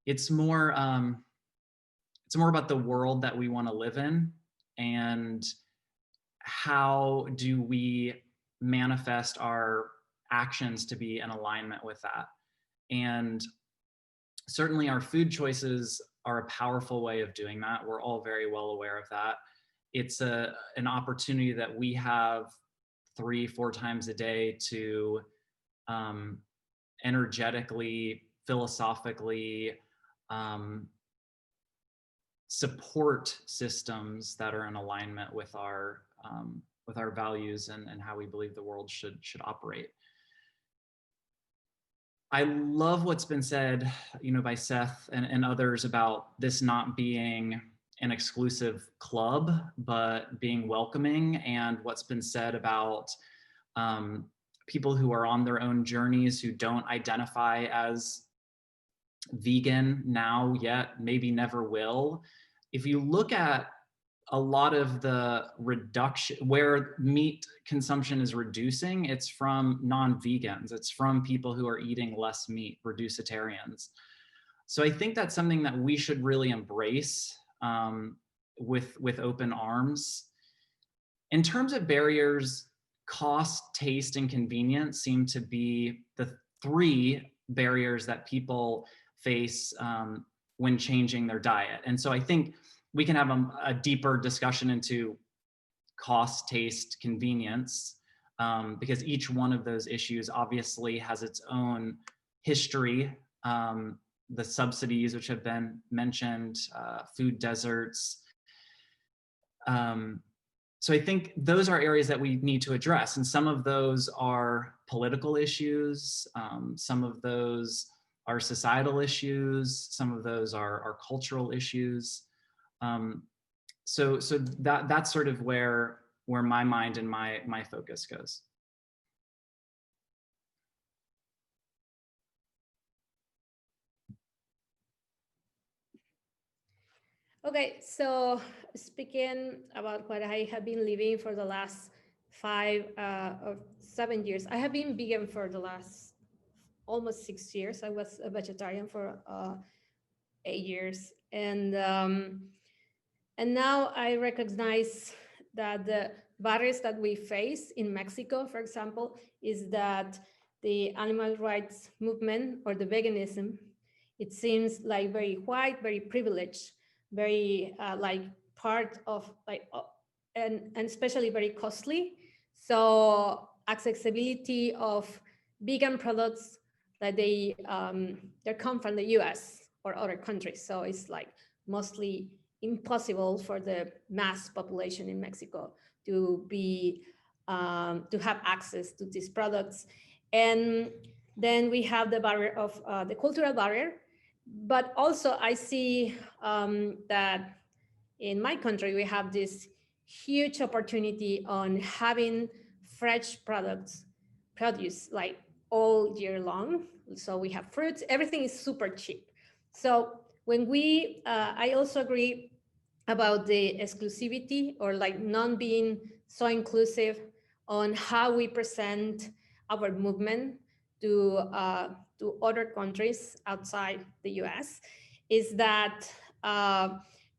F: it's more about the world that we want to live in, and how do we manifest our actions to be in alignment with that. And certainly our food choices are a powerful way of doing that. We're all very well aware of that. It's an opportunity that we have 3-4 times a day to energetically, philosophically support systems that are in alignment with our values and how we believe the world should operate. I love what's been said, by Seth and others about this not being an exclusive club, but being welcoming, and what's been said about people who are on their own journeys who don't identify as vegan now yet, maybe never will. If you look at a lot of the reduction where meat consumption is reducing, it's from non-vegans. It's from people who are eating less meat, reducitarians. So I think that's something that we should really embrace with open arms. In terms of barriers, cost, taste, and convenience seem to be the 3 barriers that people face when changing their diet. And so I think we can have a deeper discussion into cost, taste, convenience, because each one of those issues obviously has its own history. The subsidies, which have been mentioned, food deserts. So I think those are areas that we need to address. And some of those are political issues. Some of those are societal issues. Some of those are cultural issues. So that's sort of where my mind and my focus goes.
L: Okay, so speaking about what I have been living for the last 5 or 7 years, I have been vegan for the last almost 6 years. I was a vegetarian for 8 years, and now I recognize that the barriers that we face in Mexico, for example, is that the animal rights movement or the veganism, it seems like very white, very privileged, very like part of and especially very costly. So accessibility of vegan products that they come from the US or other countries. So it's like mostly impossible for the mass population in Mexico to be to have access to these products. And then we have the barrier of the cultural barrier. But also I see that in my country, we have this huge opportunity on having fresh produce like all year long. So we have fruits, everything is super cheap. So when I also agree about the exclusivity or like non being so inclusive on how we present our movement to other countries outside the US, is that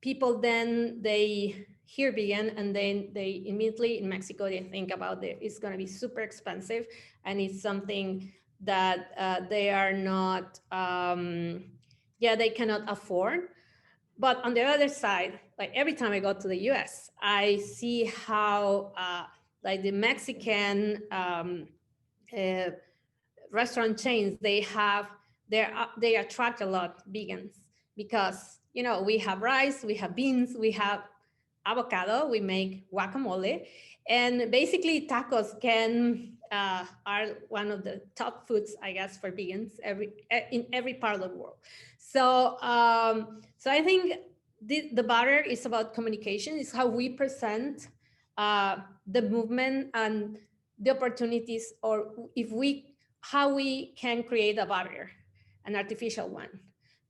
L: people then they hear vegan and then they immediately in Mexico they think about it's going to be super expensive and it's something that they are not they cannot afford. But on the other side, like every time I go to the US, I see how like the Mexican restaurant chains, they attract a lot vegans because, we have rice, we have beans, we have avocado, we make guacamole, and basically tacos are one of the top foods, I guess, for vegans in every part of the world. So I think the barrier is about communication. It's how we present the movement and the opportunities, or how we can create a barrier, an artificial one,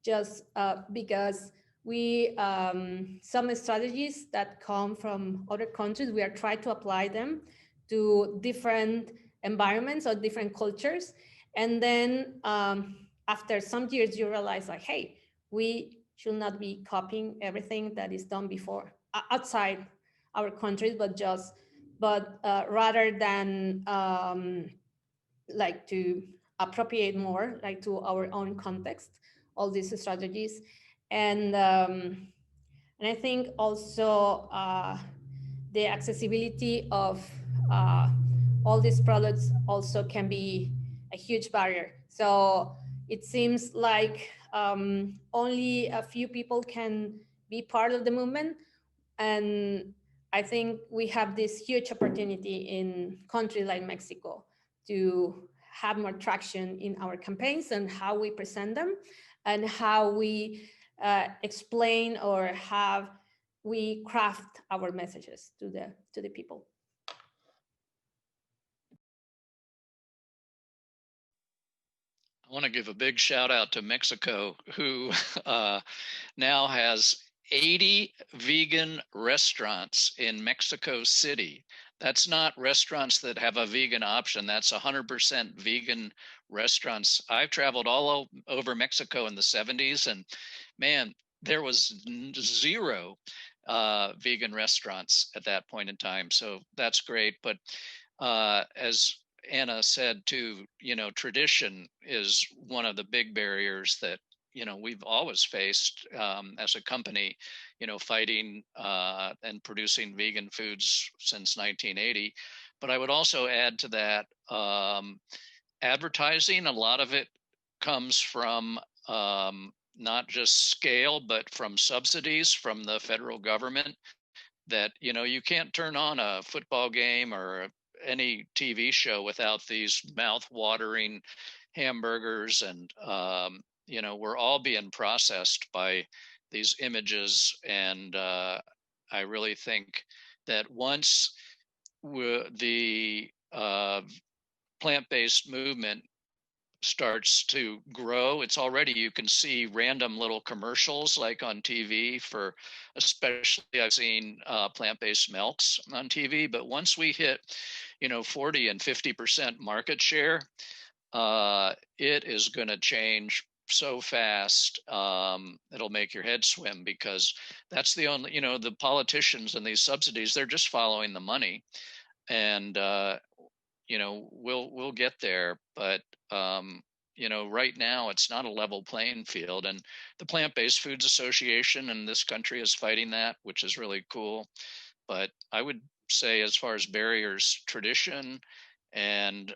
L: just because some strategies that come from other countries, we are trying to apply them to different environments or different cultures. And then after some years, you realize like, hey, we should not be copying everything that is done before outside our countries, but rather than like to appropriate more, like to our own context, all these strategies. And I think also the accessibility of all these products also can be a huge barrier. So it seems like only a few people can be part of the movement. And I think we have this huge opportunity in countries like Mexico to have more traction in our campaigns and how we present them and how we explain or have we craft our messages to the people.
H: I want to give a big shout out to Mexico, who now has 80 vegan restaurants in Mexico City. That's not restaurants that have a vegan option. That's 100% vegan restaurants. I've traveled all over Mexico in the 70s, and man, there was zero vegan restaurants at that point in time. So that's great. But as Anna said too, tradition is one of the big barriers that we've always faced as a company, fighting and producing vegan foods since 1980. But I would also add to that advertising. A lot of it comes from not just scale, but from subsidies from the federal government. That you can't turn on a football game or any TV show without these mouth-watering hamburgers, and we're all being processed by these images. And I really think that once the plant-based movement starts to grow, it's already, you can see random little commercials like on TV for, especially I've seen plant-based milks on TV. But once we hit 40 and 50% market share, it is going to change so fast. It'll make your head swim, because that's the only, the politicians and these subsidies, they're just following the money. And we'll get there, but right now it's not a level playing field. And the Plant-Based Foods Association in this country is fighting that, which is really cool. But I would say, as far as barriers, tradition and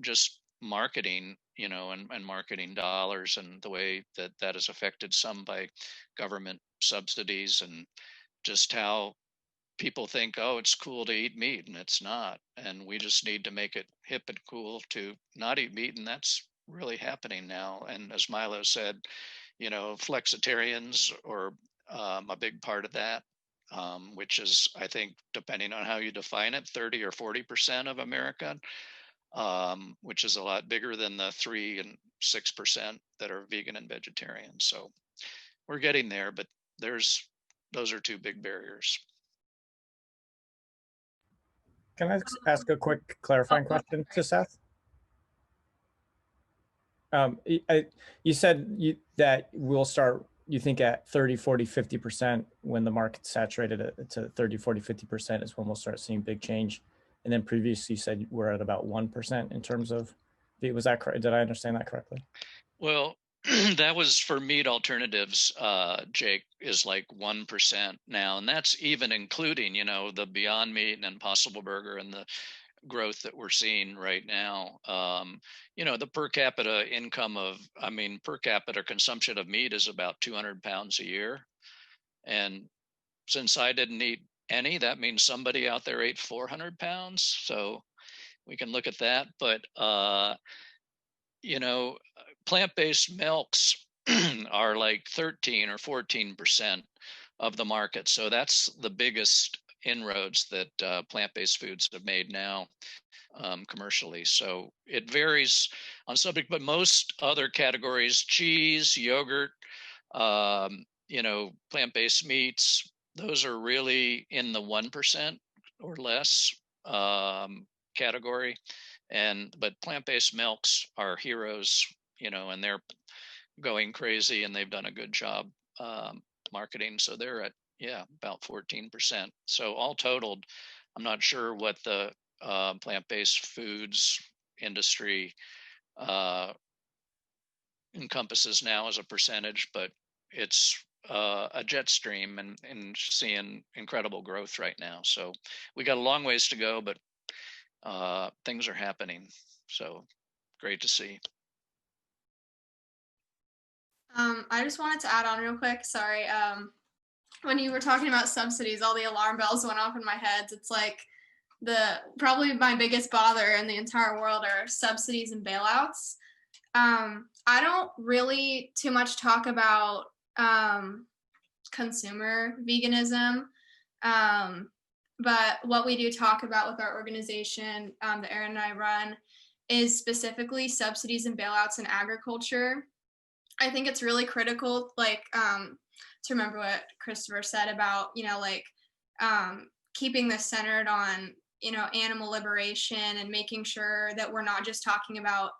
H: just marketing, and marketing dollars, and the way that is affected some by government subsidies, and just how people think, oh, it's cool to eat meat, and it's not. And we just need to make it hip and cool to not eat meat, and that's really happening now. And as Milo said, flexitarians are a big part of that, which is, I think, depending on how you define it, 30 or 40% of America, which is a lot bigger than the 3 and 6% that are vegan and vegetarian. So we're getting there, but those are two big barriers.
K: Can I ask a quick clarifying question to Seth? You said that we'll start, you think, at 30, 40, 50% when the market's saturated to 30, 40, 50% is when we'll start seeing big change. And then previously you said we're at about 1% in terms of, was that correct? Did I understand that correctly?
H: Well, that was for meat alternatives, Jake, is like 1% now. And that's even including, the Beyond Meat and Impossible Burger and the growth that we're seeing right now. The per capita income per capita consumption of meat is about 200 pounds a year. And since I didn't eat any, that means somebody out there ate 400 pounds. So we can look at that. But, plant-based milks are like 13 or 14% of the market. So that's the biggest inroads that plant-based foods have made now commercially. So it varies on subject, but most other categories, cheese, yogurt, plant-based meats, those are really in the 1% or less category. But plant-based milks are heroes, and they're going crazy, and they've done a good job marketing. So they're at, about 14%. So all totaled, I'm not sure what the plant-based foods industry encompasses now as a percentage, but it's a jet stream and seeing incredible growth right now. So we got a long ways to go, but things are happening. So great to see.
C: I just wanted to add on real quick. Sorry. When you were talking about subsidies, all the alarm bells went off in my head. It's like probably my biggest bother in the entire world are subsidies and bailouts. I don't really too much talk about consumer veganism, but what we do talk about with our organization that Erin and I run is specifically subsidies and bailouts in agriculture. I think it's really critical, like, to remember what Christopher said about, keeping this centered on, animal liberation and making sure that we're not just talking about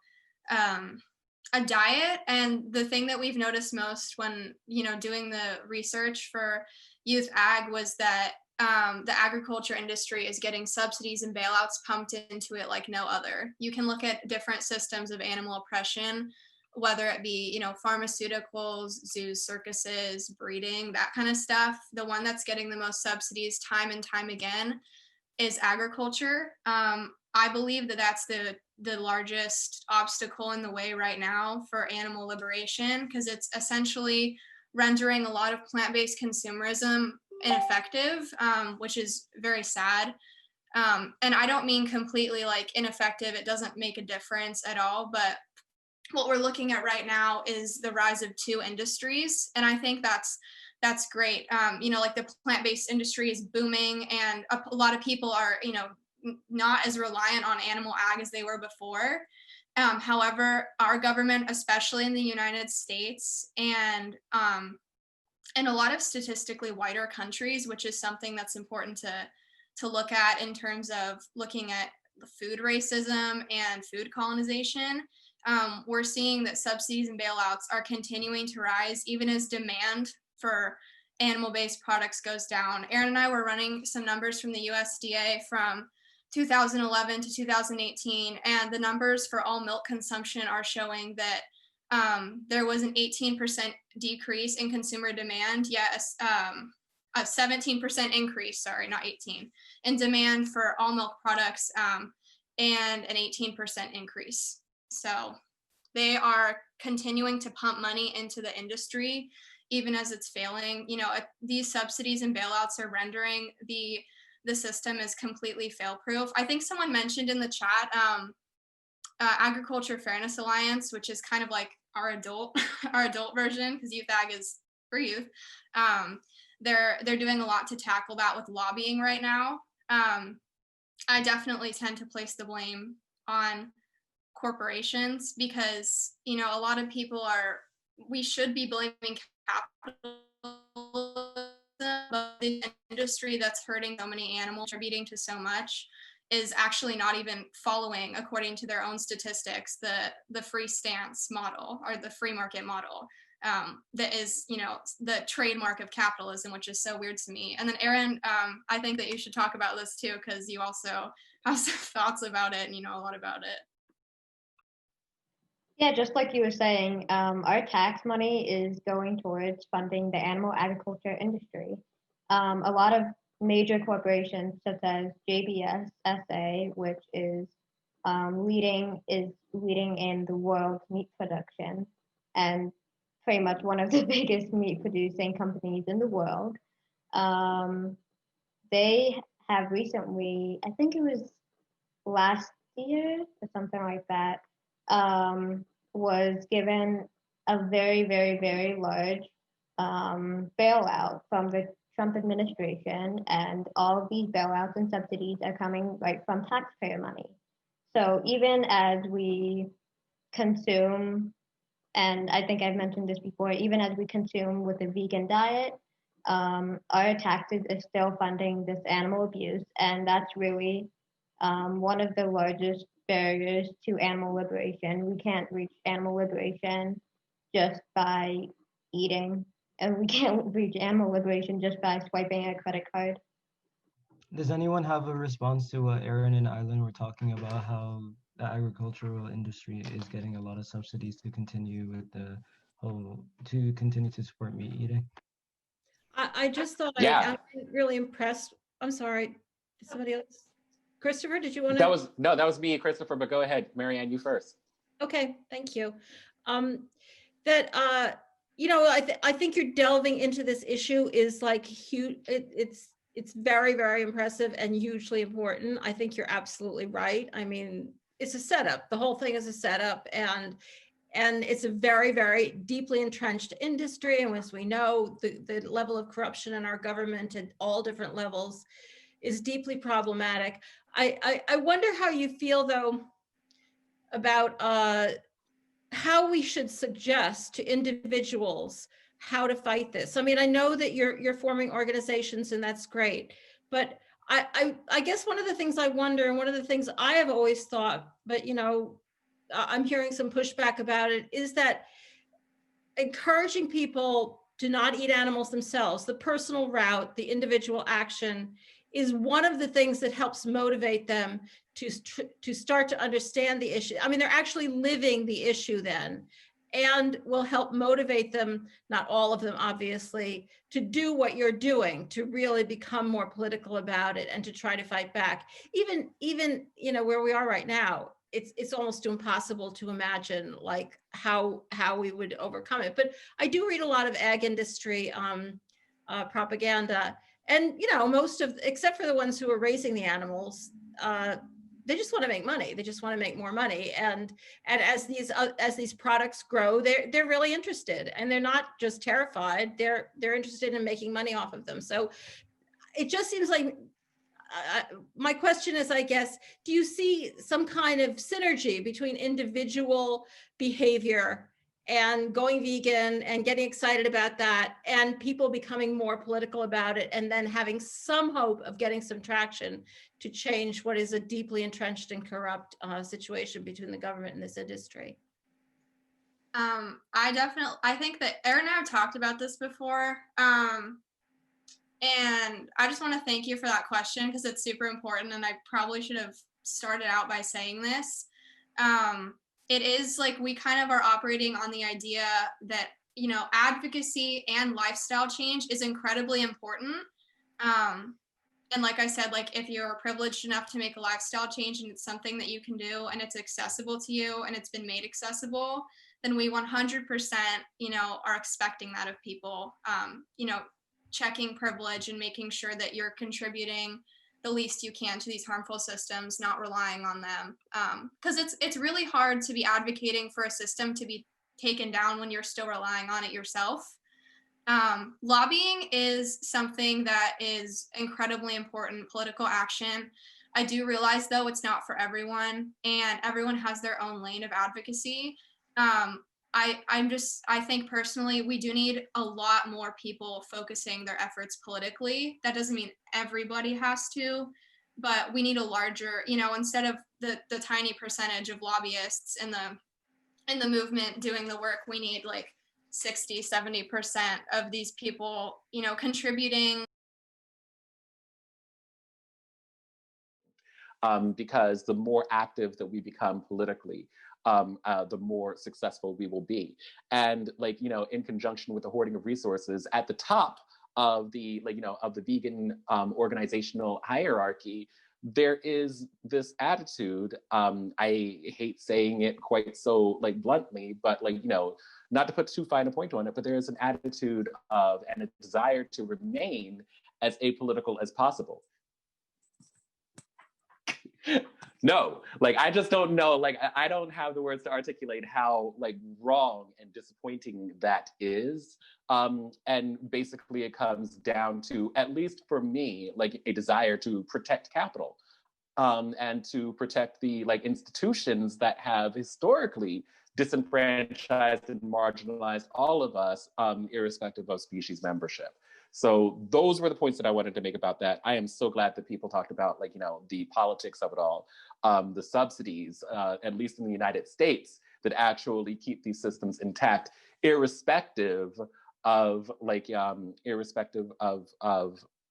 C: a diet. And the thing that we've noticed most when, doing the research for youth ag was that the agriculture industry is getting subsidies and bailouts pumped into it like no other. You can look at different systems of animal oppression, whether it be, pharmaceuticals, zoos, circuses, breeding, that kind of stuff. The one that's getting the most subsidies time and time again is agriculture. I believe that that's the largest obstacle in the way right now for animal liberation, because it's essentially rendering a lot of plant-based consumerism ineffective, which is very sad. And I don't mean completely like ineffective, it doesn't make a difference at all, but what we're looking at right now is the rise of two industries. And I think that's great. Like the plant-based industry is booming, and a lot of people are, not as reliant on animal ag as they were before. However, our government, especially in the United States and a lot of statistically whiter countries, which is something that's important to look at in terms of looking at food racism and food colonization, we're seeing that subsidies and bailouts are continuing to rise even as demand for animal-based products goes down. Erin and I were running some numbers from the USDA from 2011 to 2018, and the numbers for all milk consumption are showing that there was an 18% decrease in consumer demand, yet a 17% increase, sorry, not 18, in demand for all milk products, and an 18% increase. So they are continuing to pump money into the industry, even as it's failing. These subsidies and bailouts are rendering the system is completely fail-proof. I think someone mentioned in the chat, Agriculture Fairness Alliance, which is kind of like our adult version, because youth ag is for youth. They're doing a lot to tackle that with lobbying right now. I definitely tend to place the blame on corporations because, a lot of people we should be blaming capitalism, but the industry that's hurting so many animals, contributing to so much, is actually not even following, according to their own statistics, the free stance model or the free market model that is, the trademark of capitalism, which is so weird to me. And then Erin, I think that you should talk about this too, because you also have some thoughts about it and you know a lot about it.
J: Yeah, just like you were saying, our tax money is going towards funding the animal agriculture industry. A lot of major corporations such as JBS SA, which is leading in the world's meat production and pretty much one of the biggest meat producing companies in the world. They have recently, I think it was last year or something like that, was given a very, very, very large bailout from the Trump administration, and all of these bailouts and subsidies are coming right from taxpayer money. So even as we consume, and I think I've mentioned this before, even as we consume with a vegan diet, our taxes are still funding this animal abuse, and that's really one of the largest barriers to animal liberation. We can't reach animal liberation just by eating, and we can't reach animal liberation just by swiping a credit card.
A: Does anyone have a response to what Erin and Eilan were talking about, how the agricultural industry is getting a lot of subsidies to continue with the to continue to support meat eating.
D: I just thought
E: Yeah.
D: I'm really impressed. I'm sorry, somebody else? Christopher, did you want to?
E: That was me, Christopher, but go ahead. Mariann, you first.
D: Okay, thank you. You know, I think you're delving into this issue is like huge. It's very, very impressive and hugely important. I think you're absolutely right. I mean, it's a setup. The whole thing is a setup, and it's a very, very deeply entrenched industry. And as we know, the level of corruption in our government at all different levels is deeply problematic. I wonder how you feel, though, about how we should suggest to individuals how to fight this. I mean, I know that you're forming organizations, and that's great, but I guess one of the things I wonder, and one of the things I have always thought, but you know, I'm hearing some pushback about it, is that encouraging people to not eat animals themselves, the personal route, the individual action, is one of the things that helps motivate them to start to understand the issue. I mean, they're actually living the issue then, and will help motivate them, not all of them obviously, to do what you're doing, to really become more political about it and to try to fight back. Even you know, where we are right now, it's almost impossible to imagine like how we would overcome it. But I do read a lot of ag industry propaganda, and you know, most of, except for the ones who are raising the animals, they just want to make money. They just want to make more money. And as these products grow, they're really interested, and they're not just terrified. They're interested in making money off of them. So it just seems like my question is, I guess, do you see some kind of synergy between individual behavior and going vegan and getting excited about that, and people becoming more political about it, and then having some hope of getting some traction to change what is a deeply entrenched and corrupt situation between the government and this industry?
C: I think that Aaron and I have talked about this before. And I just want to thank you for that question, because it's super important. And I probably should have started out by saying this. It is like we kind of are operating on the idea that, you know, advocacy and lifestyle change is incredibly important. And like I said, like if you're privileged enough to make a lifestyle change and it's something that you can do and it's accessible to you and it's been made accessible, then we 100%, you know, are expecting that of people, you know, checking privilege and making sure that you're contributing the least you can to these harmful systems, not relying on them. Because it's really hard to be advocating for a system to be taken down when you're still relying on it yourself. Lobbying is something that is incredibly important political action. I do realize, though, it's not for everyone, and everyone has their own lane of advocacy. I think personally, we do need a lot more people focusing their efforts politically. That doesn't mean everybody has to, but we need a larger, you know, instead of the tiny percentage of lobbyists in the movement doing the work, we need like 60-70% of these people, you know, contributing.
E: Because the more active that we become politically, the more successful we will be. And like, you know, in conjunction with the hoarding of resources at the top of the, like, you know, of the vegan organizational hierarchy, there is this attitude, I hate saying it quite so like bluntly, but like, you know, not to put too fine a point on it, but there is an attitude of and a desire to remain as apolitical as possible. No, like I just don't know, like I don't have the words to articulate how like wrong and disappointing that is. And basically it comes down to, at least for me, like a desire to protect capital, and to protect the like institutions that have historically disenfranchised and marginalized all of us, irrespective of species membership. So those were the points that I wanted to make about that. I am so glad that people talked about, like, you know, the politics of it all, the subsidies, at least in the United States, that actually keep these systems intact, irrespective of like,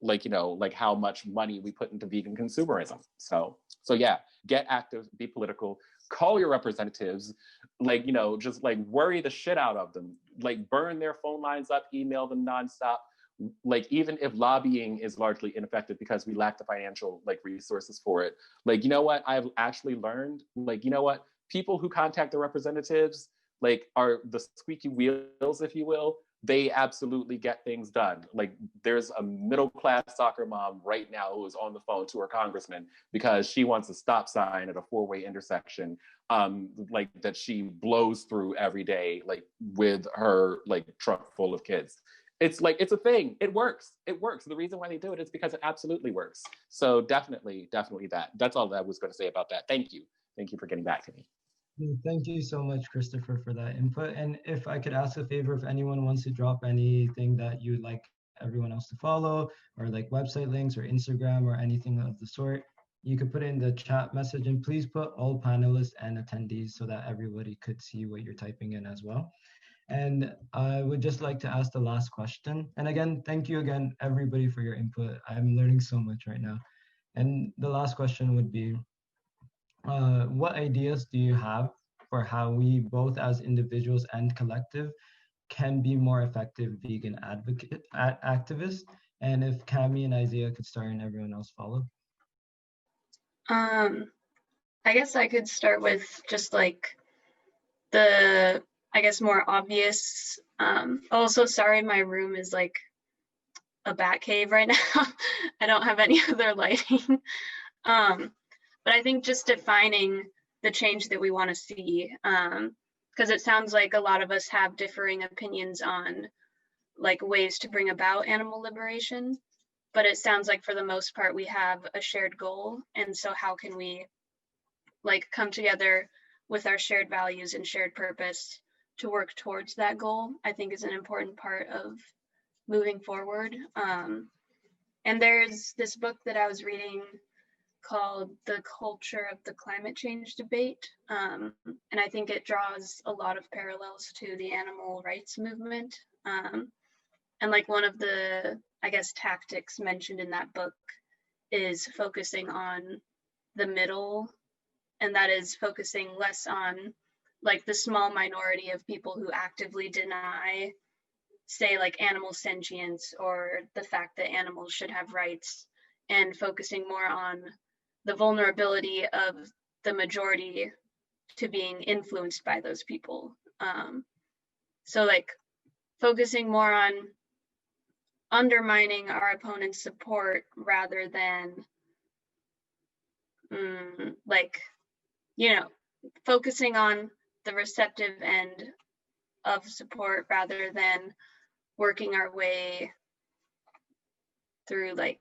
E: like, you know, like how much money we put into vegan consumerism. So yeah, get active, be political, call your representatives, like, you know, just like worry the shit out of them, like burn their phone lines up, email them nonstop. Like, even if lobbying is largely ineffective because we lack the financial like resources for it, like, you know what, I've actually learned, like, you know what, people who contact the representatives, like, are the squeaky wheels, if you will. They absolutely get things done. Like, there's a middle-class soccer mom right now who is on the phone to her congressman because she wants a stop sign at a four-way intersection, like, that she blows through every day, like, with her like trunk full of kids. It's like, it's a thing. It works. It works. The reason why they do it is because it absolutely works. So definitely that's all that I was going to say about that. Thank you. Thank you for getting back to me.
A: Thank you so much, Christopher, for that input. And if I could ask a favor, if anyone wants to drop anything that you'd like everyone else to follow, or like website links or Instagram or anything of the sort, you could put it in the chat message, and please put all panelists and attendees so that everybody could see what you're typing in as well. And I would just like to ask the last question. And again, thank you again, everybody, for your input. I'm learning so much right now. And the last question would be, what ideas do you have for how we, both as individuals and collective, can be more effective vegan activists? And if Cami and Isaiah could start and everyone else follow.
G: I guess I could start with just like the, I guess, more obvious. Also, sorry, my room is like a bat cave right now. I don't have any other lighting. But I think just defining the change that we want to see, because it sounds like a lot of us have differing opinions on like ways to bring about animal liberation, but it sounds like for the most part we have a shared goal. And so how can we like come together with our shared values and shared purpose to work towards that goal, I think is an important part of moving forward. And there's this book that I was reading called The Culture of the Climate Change Debate. And I think it draws a lot of parallels to the animal rights movement. And like one of the, I guess, tactics mentioned in that book is focusing on the middle, and that is focusing less on like the small minority of people who actively deny, say, like animal sentience or the fact that animals should have rights, and focusing more on the vulnerability of the majority to being influenced by those people. So like focusing more on undermining our opponent's support rather than like, you know, focusing on the receptive end of support rather than working our way through like,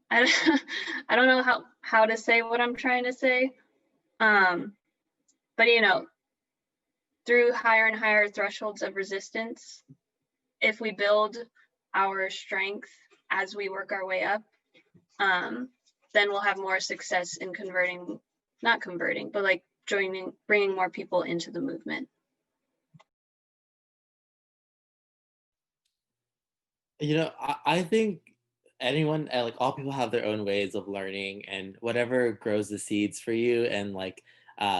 G: I don't know how to say what I'm trying to say, but you know, through higher and higher thresholds of resistance, if we build our strength as we work our way up, then we'll have more success in not converting, but like bringing more people into the movement.
I: You know, I think anyone, like all people have their own ways of learning, and whatever grows the seeds for you and like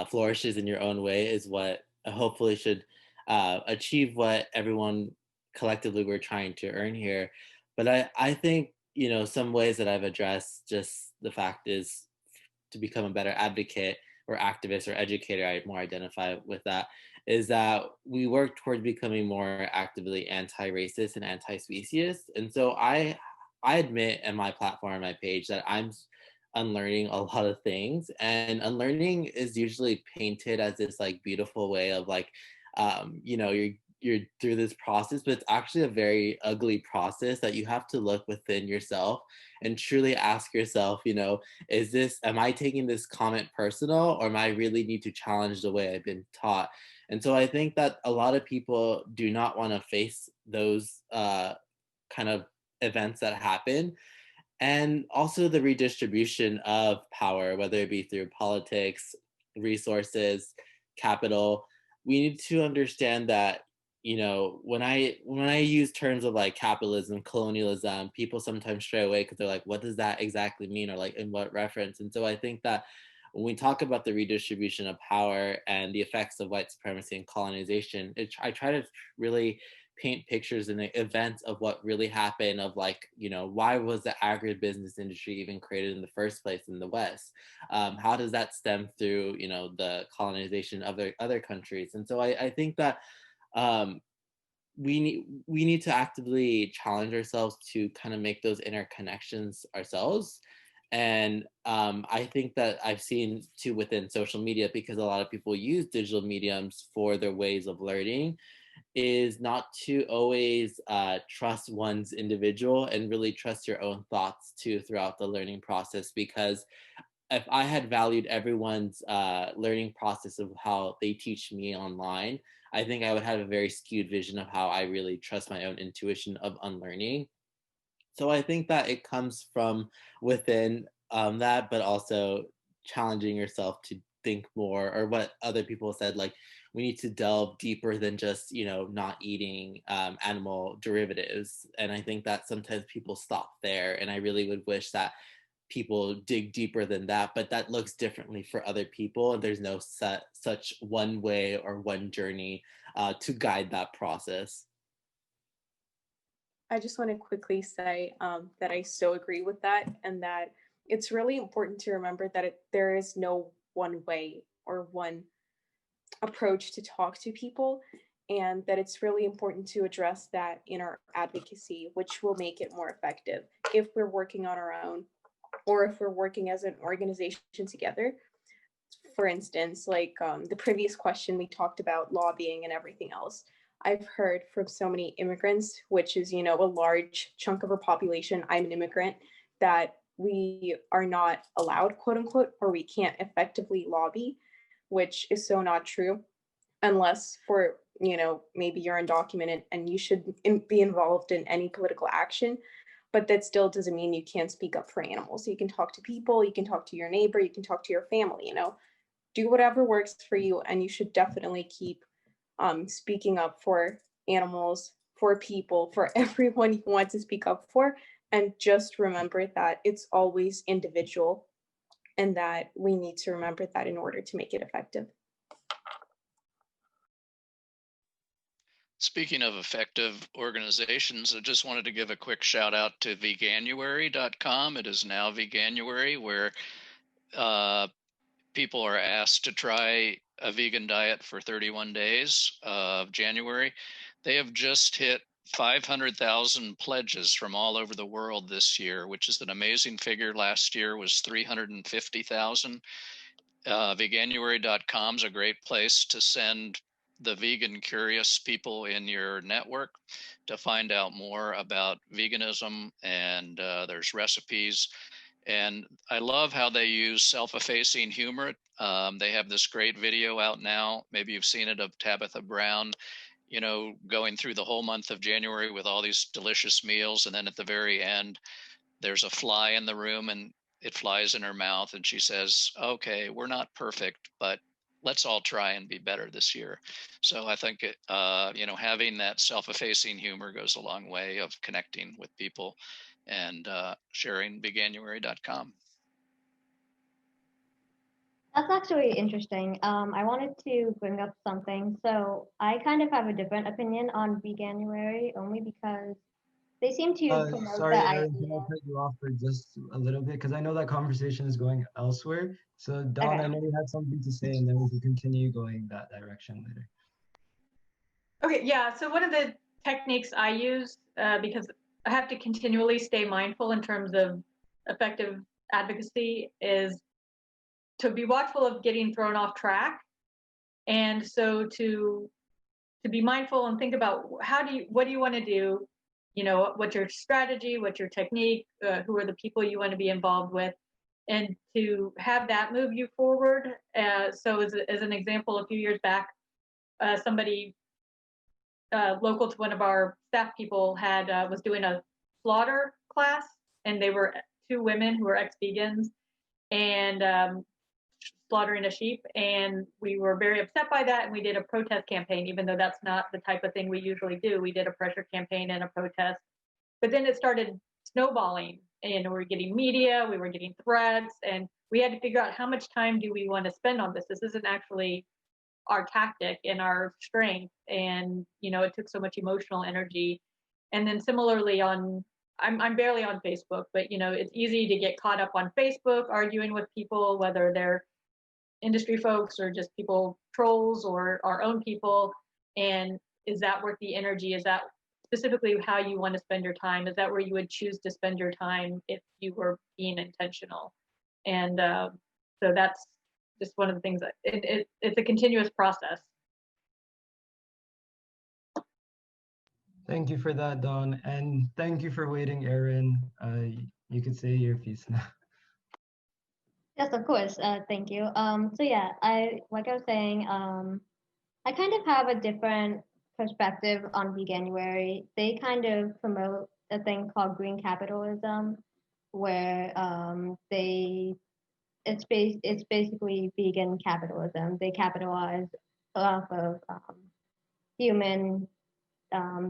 I: flourishes in your own way is what hopefully should achieve what everyone collectively we're trying to earn here. But I think, you know, some ways that I've addressed just the fact is to become a better advocate or activist or educator, I more identify with that, is that we work towards becoming more actively anti-racist and anti-speciesist. And so I admit in my platform, my page, that I'm unlearning a lot of things, and unlearning is usually painted as this like beautiful way of like, you know, you're through this process, but it's actually a very ugly process that you have to look within yourself and truly ask yourself, you know, am I taking this comment personal, or am I really need to challenge the way I've been taught? And so I think that a lot of people do not want to face those kind of events that happen. And also the redistribution of power, whether it be through politics, resources, capital. We need to understand that, you know, when I use terms of like capitalism, colonialism, people sometimes stray away because they're like, what does that exactly mean, or like in what reference? And so I think that when we talk about the redistribution of power and the effects of white supremacy and colonization, I try to really paint pictures and events of what really happened, of like, you know, why was the agribusiness industry even created in the first place in the West? How does that stem through, you know, the colonization of other countries? And so I think that we need to actively challenge ourselves to kind of make those interconnections ourselves. And I think that I've seen too within social media, because a lot of people use digital mediums for their ways of learning, is not to always trust one's individual and really trust your own thoughts too throughout the learning process. Because if I had valued everyone's learning process of how they teach me online, I think I would have a very skewed vision of how I really trust my own intuition of unlearning. So I think that it comes from within that, but also challenging yourself to think more, or what other people said, like we need to delve deeper than just, you know, not eating animal derivatives. And I think that sometimes people stop there, and I really would wish that people dig deeper than that, but that looks differently for other people, and there's no such one way or one journey to guide that process.
M: I just want to quickly say that I so agree with that, and that it's really important to remember that there is no one way or one approach to talk to people, and that it's really important to address that in our advocacy, which will make it more effective if we're working on our own, or if we're working as an organization together. For instance, like the previous question, we talked about lobbying and everything else. I've heard from so many immigrants, which is, you know, a large chunk of our population. I'm an immigrant, that we are not allowed, quote unquote, or we can't effectively lobby, which is so not true, unless for, you know, maybe you're undocumented and you should be involved in any political action. But that still doesn't mean you can't speak up for animals. You can talk to people, you can talk to your neighbor, you can talk to your family, you know, do whatever works for you. And you should definitely keep speaking up for animals, for people, for everyone you want to speak up for. And just remember that it's always individual, and that we need to remember that in order to make it effective.
H: Speaking of effective organizations, I just wanted to give a quick shout out to veganuary.com. It is now Veganuary, where people are asked to try a vegan diet for 31 days of January. They have just hit 500,000 pledges from all over the world this year, which is an amazing figure. Last year was 350,000. Veganuary.com is a great place to send the vegan curious people in your network to find out more about veganism, and there's recipes. And I love how they use self-effacing humor. They have this great video out now, maybe you've seen it, of Tabitha Brown, you know, going through the whole month of January with all these delicious meals. And then at the very end, there's a fly in the room and it flies in her mouth. And she says, okay, we're not perfect, but let's all try and be better this year. So I think, you know, having that self-effacing humor goes a long way of connecting with people and sharing veganuary.com.
J: That's actually interesting. I wanted to bring up something. So I kind of have a different opinion on Veganuary, only because they seem to promote
A: Sorry,
J: the
A: Aaron,
J: idea.
A: can I cut you off for just a little bit? Because I know that conversation is going elsewhere. So Dawn, I know you had something to say, and then we can continue going that direction later.
B: Okay, yeah. So one of the techniques I use, because I have to continually stay mindful in terms of effective advocacy, is to be watchful of getting thrown off track. And so to be mindful and think about what do you want to do? You know, what's your strategy, what's your technique, who are the people you want to be involved with, and to have that move you forward. So as an example, a few years back, somebody local to one of our staff people was doing a slaughter class, and they were two women who were ex-vegans, and slaughtering a sheep, and we were very upset by that, and we did a protest campaign, even though that's not the type of thing we usually do. We did a pressure campaign and a protest, but then it started snowballing, and we were getting media, we were getting threats, and we had to figure out how much time do we want to spend on this. This isn't actually our tactic and our strength. And, you know, it took so much emotional energy. And then similarly I'm barely on Facebook, but, you know, it's easy to get caught up on Facebook, arguing with people, whether they're industry folks or just people, trolls, or our own people. And is that worth the energy? Is that specifically how you want to spend your time? Is that where you would choose to spend your time if you were being intentional? And so that's just one of the things that it's a continuous process.
A: Thank you for that, Dawn, and thank you for waiting, Erin. You could say your piece now.
J: Yes, of course. Thank you. So yeah, like I was saying, I kind of have a different perspective on Veganuary. They kind of promote a thing called green capitalism, where it's basically vegan capitalism. They capitalize off of human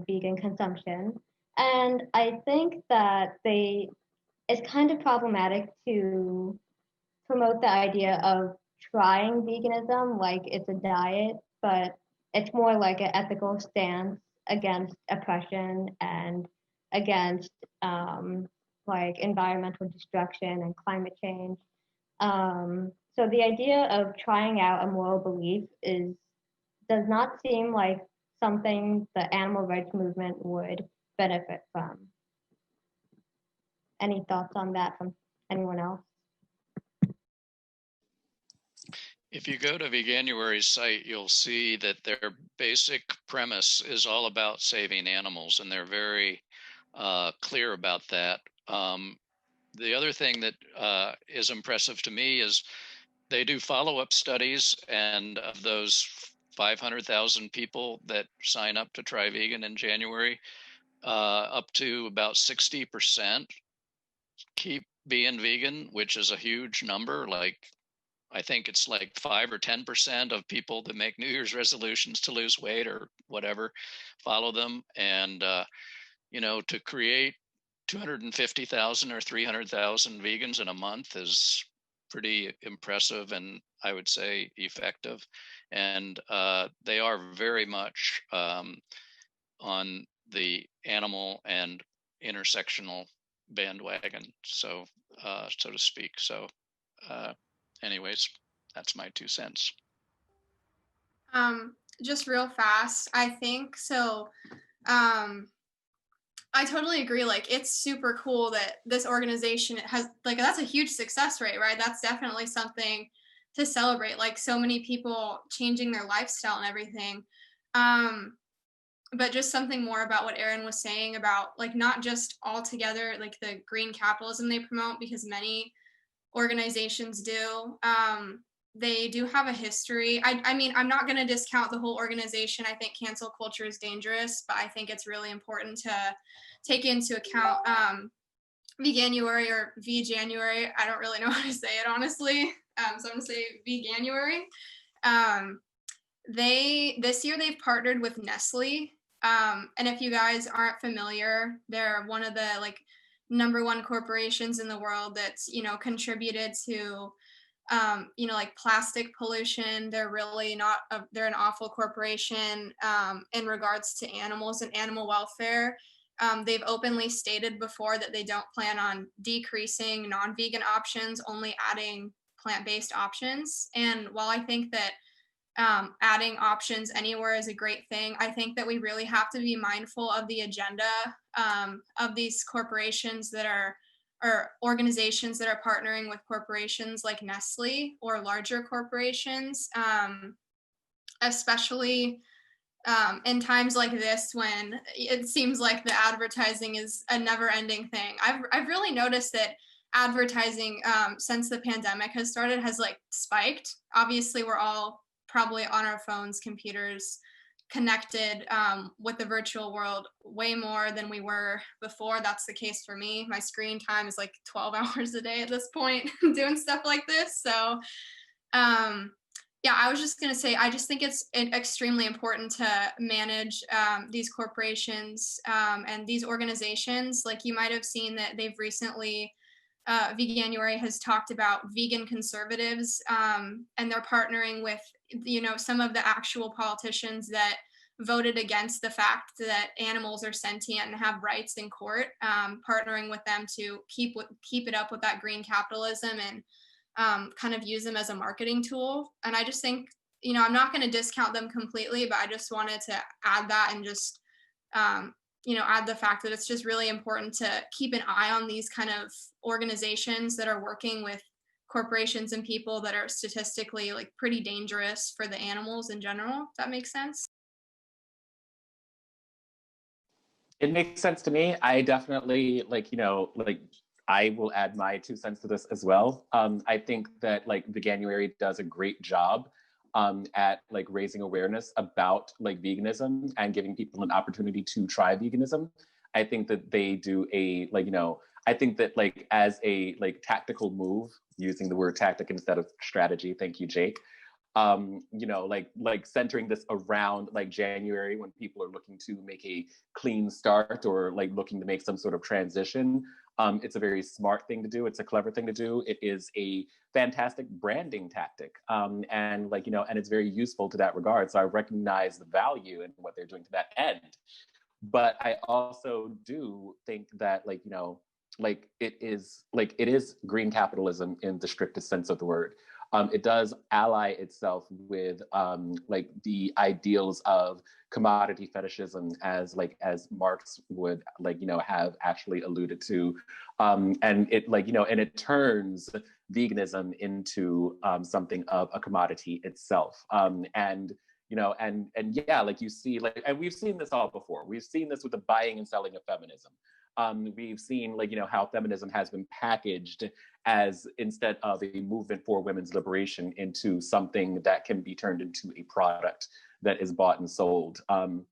J: vegan consumption, and I think that it's kind of problematic to promote the idea of trying veganism like it's a diet, but it's more like an ethical stance against oppression and against like environmental destruction and climate change. So the idea of trying out a moral belief does not seem like something the animal rights movement would benefit from. Any thoughts on that from anyone else?
H: If you go to Veganuary's site, you'll see that their basic premise is all about saving animals, and they're very clear about that. The other thing that is impressive to me is they do follow-up studies, and of those 500,000 people that sign up to try vegan in January, up to about 60% keep being vegan, which is a huge number. Like, I think it's like 5 or 10% of people that make New Year's resolutions to lose weight or whatever follow them. And, you know, to create 250,000 or 300,000 vegans in a month is pretty impressive, and I would say effective. And they are very much on the animal and intersectional bandwagon, so to speak. So anyways, that's my 2 cents.
C: Just real fast, I think so. I totally agree. Like, it's super cool that this organization has, like, that's a huge success rate, right? That's definitely something to celebrate. Like, so many people changing their lifestyle and everything. But just something more about what Erin was saying about, like, not just all together, like the green capitalism they promote, because many organizations do. They do have a history. I mean, I'm not going to discount the whole organization. I think cancel culture is dangerous, but I think it's really important to take into account Veganuary or V-January. I don't really know how to say it, honestly. So I'm going to say Veganuary. This year they've partnered with Nestle. And if you guys aren't familiar, they're one of the like #1 corporations in the world that's, you know, contributed to you know, like plastic pollution. They're really not they're an awful corporation in regards to animals and animal welfare. They've openly stated before that they don't plan on decreasing non-vegan options, only adding plant-based options. And while I think that adding options anywhere is a great thing, I think that we really have to be mindful of the agenda of these corporations that are, or organizations that are partnering with corporations like Nestle or larger corporations, especially in times like this when it seems like the advertising is a never-ending thing. I've really noticed that advertising since the pandemic has started has like spiked. Obviously, we're all probably on our phones, computers, connected with the virtual world way more than we were before. That's the case for me. My screen time is like 12 hours a day at this point doing stuff like this. So yeah, I was just going to say, I just think it's extremely important to manage these corporations and these organizations. Like, you might have seen that they've recently Veganuary has talked about vegan conservatives, and they're partnering with, some of the actual politicians that voted against the fact that animals are sentient and have rights in court, partnering with them to keep it up with that green capitalism and kind of use them as a marketing tool. And I just think, I'm not going to discount them completely, but I just wanted to add that and just, add the fact that it's just really important to keep an eye on these kind of organizations that are working with corporations and people that are statistically like pretty dangerous for the animals in general. If that makes sense.
E: It makes sense to me. I definitely I will add my 2 cents to this as well. I think that Veganuary does a great job at raising awareness about veganism and giving people an opportunity to try veganism. I think that they do I think that as a tactical move, using the word tactic instead of strategy. Thank you, Jake. Centering this around January when people are looking to make a clean start or looking to make some sort of transition. It's a very smart thing to do. It's a clever thing to do. It is a fantastic branding tactic. And it's very useful to that regard. So I recognize the value in what they're doing to that end. But I also do think that it is green capitalism in the strictest sense of the word. It does ally itself with the ideals of commodity fetishism, as Marx would have actually alluded to, and it turns veganism into something of a commodity itself, and you see and we've seen this all before. We've seen this with the buying and selling of feminism. We've seen how feminism has been packaged as, instead of a movement for women's liberation, into something that can be turned into a product that is bought and sold and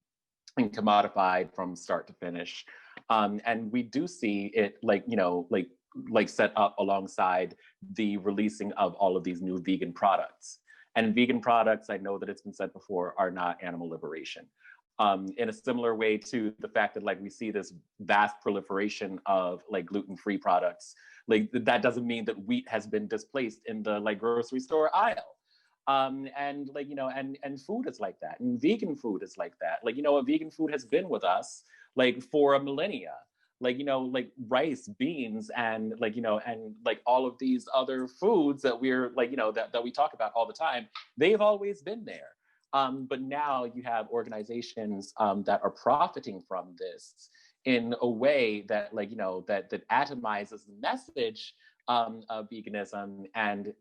E: commodified from start to finish. And we do see it set up alongside the releasing of all of these new vegan products. And vegan products, I know that it's been said before, are not animal liberation. In a similar way to the fact that we see this vast proliferation of gluten-free products, that doesn't mean that wheat has been displaced in the grocery store aisle. And food is like that, and vegan food is like that. Vegan food has been with us for a millennia. Rice, beans, and all of these other foods that we're that we talk about all the time. They've always been there. But now you have organizations that are profiting from this in a way that that atomizes the message of veganism and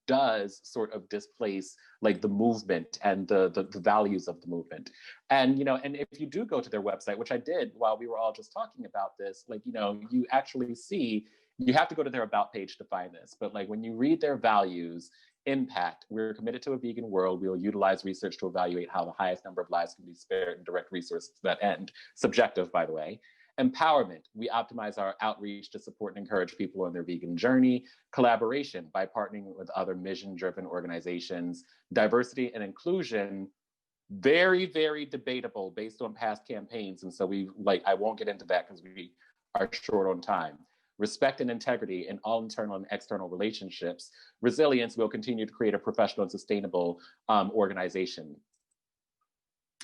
E: does sort of displace the movement and the values of the movement. And and if you do go to their website, which I did while we were all just talking about this, you actually see, you have to go to their about page to find this, but when you read their values: impact, we're committed to a vegan world. We will utilize research to evaluate how the highest number of lives can be spared and direct resources to that end. Subjective, by the way. Empowerment, we optimize our outreach to support and encourage people on their vegan journey. Collaboration, by partnering with other mission-driven organizations. Diversity and inclusion, very, very debatable based on past campaigns. And so I won't get into that because we are short on time. Respect and integrity in all internal and external relationships. Resilience, will continue to create a professional and sustainable organization.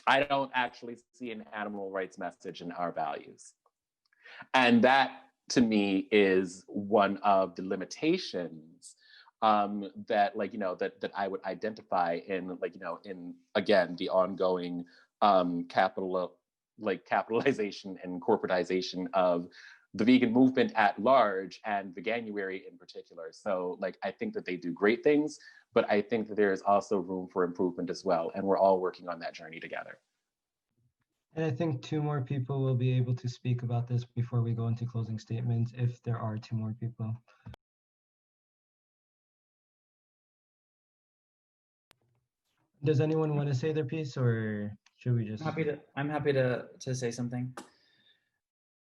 E: I don't actually see an animal rights message in our values. And that, to me, is one of the limitations that that I would identify in in, again, the ongoing capitalization and corporatization of the vegan movement at large, and Veganuary in particular. So I think that they do great things, but I think that there is also room for improvement as well. And we're all working on that journey together.
A: And I think 2 more people will be able to speak about this before we go into closing statements, if there are 2 more people. Does anyone want to say their piece, or should we just?
F: I'm happy to say something.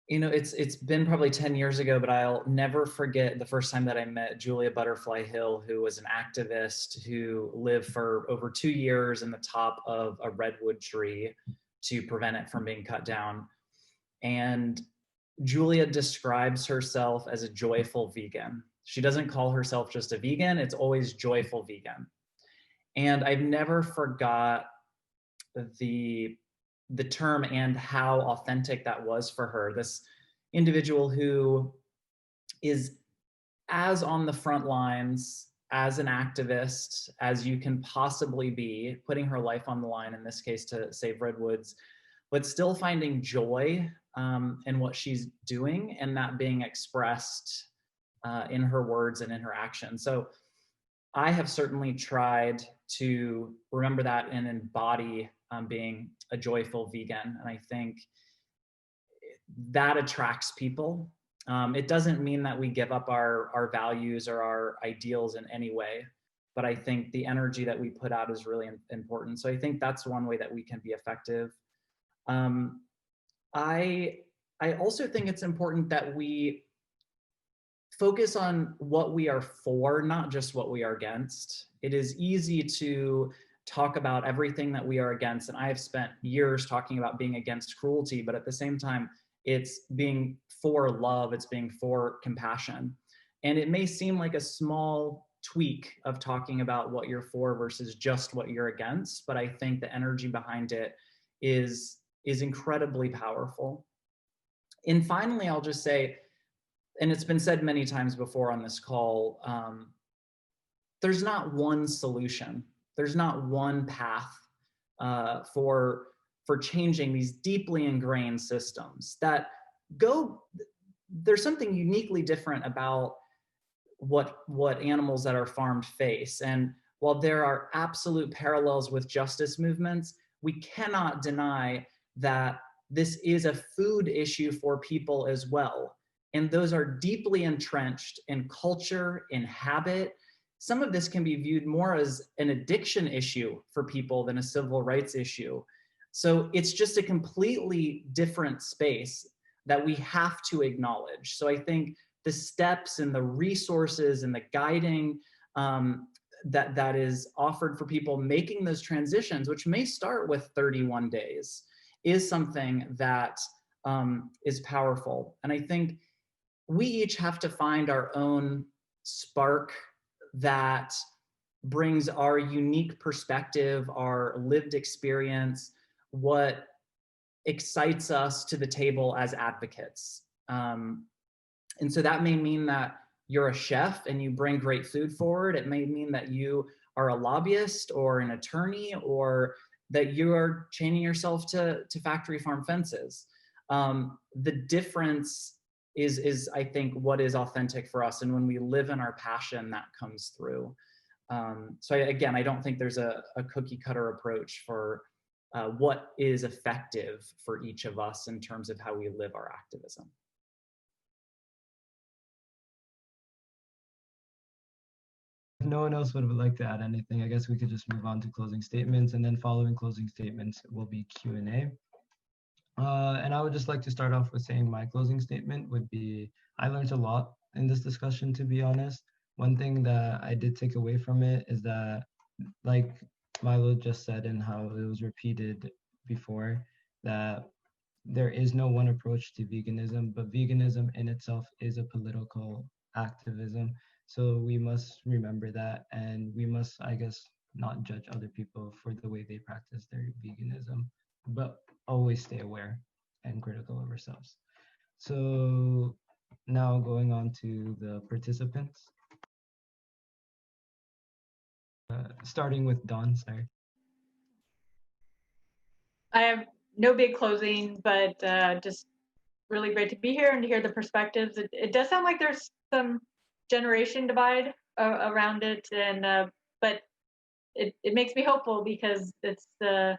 F: It's been probably 10 years ago, but I'll never forget the first time that I met Julia Butterfly Hill, who was an activist who lived for over 2 years in the top of a redwood tree to prevent it from being cut down. And Julia describes herself as a joyful vegan. She doesn't call herself just a vegan, it's always joyful vegan. And I've never forgot the term and how authentic that was for her. This individual who is as on the front lines as an activist as you can possibly be, putting her life on the line, in this case to save redwoods, but still finding joy in what she's doing, and that being expressed in her words and in her actions. So I have certainly tried to remember that and embody being a joyful vegan. And I think that attracts people. It doesn't mean that we give up our values or our ideals in any way, but I think the energy that we put out is really important. So I think that's one way that we can be effective. I also think it's important that we focus on what we are for, not just what we are against. It is easy to talk about everything that we are against, and I have spent years talking about being against cruelty, but at the same time, it's being for love, it's being for compassion. And it may seem like a small tweak of talking about what you're for versus just what you're against, but I think the energy behind it is incredibly powerful. And finally, I'll just say, and it's been said many times before on this call, there's not one solution. There's not one path for changing these deeply ingrained systems that there's something uniquely different about what animals that are farmed face. And while there are absolute parallels with justice movements, we cannot deny that this is a food issue for people as well. And those are deeply entrenched in culture, in habit. Some of this can be viewed more as an addiction issue for people than a civil rights issue. So it's just a completely different space that we have to acknowledge. So I think the steps and the resources and the guiding that is offered for people making those transitions, which may start with 31 days, is something that is powerful. And I think we each have to find our own spark that brings our unique perspective, our lived experience, what excites us to the table as advocates. And so that may mean that you're a chef and you bring great food forward. It may mean that you are a lobbyist or an attorney, or that you are chaining yourself to factory farm fences. The difference is I think what is authentic for us, and when we live in our passion, that comes through. So again, I don't think there's a cookie cutter approach for what is effective for each of us in terms of how we live our activism.
A: If no one else would like to add anything, I guess we could just move on to closing statements, and then following closing statements will be Q&A. And I would just like to start off with saying my closing statement would be, I learned a lot in this discussion, to be honest. One thing that I did take away from it is that, like Milo just said and how it was repeated before, that there is no one approach to veganism, but veganism in itself is a political activism. So we must remember that, and we must, I guess, not judge other people for the way they practice their veganism, but always stay aware and critical of ourselves. So now going on to the participants. Starting with Dawn, sorry.
B: I have no big closing, but just really great to be here and to hear the perspectives. It does sound like there's some generation divide around it, and but it makes me hopeful, because it's the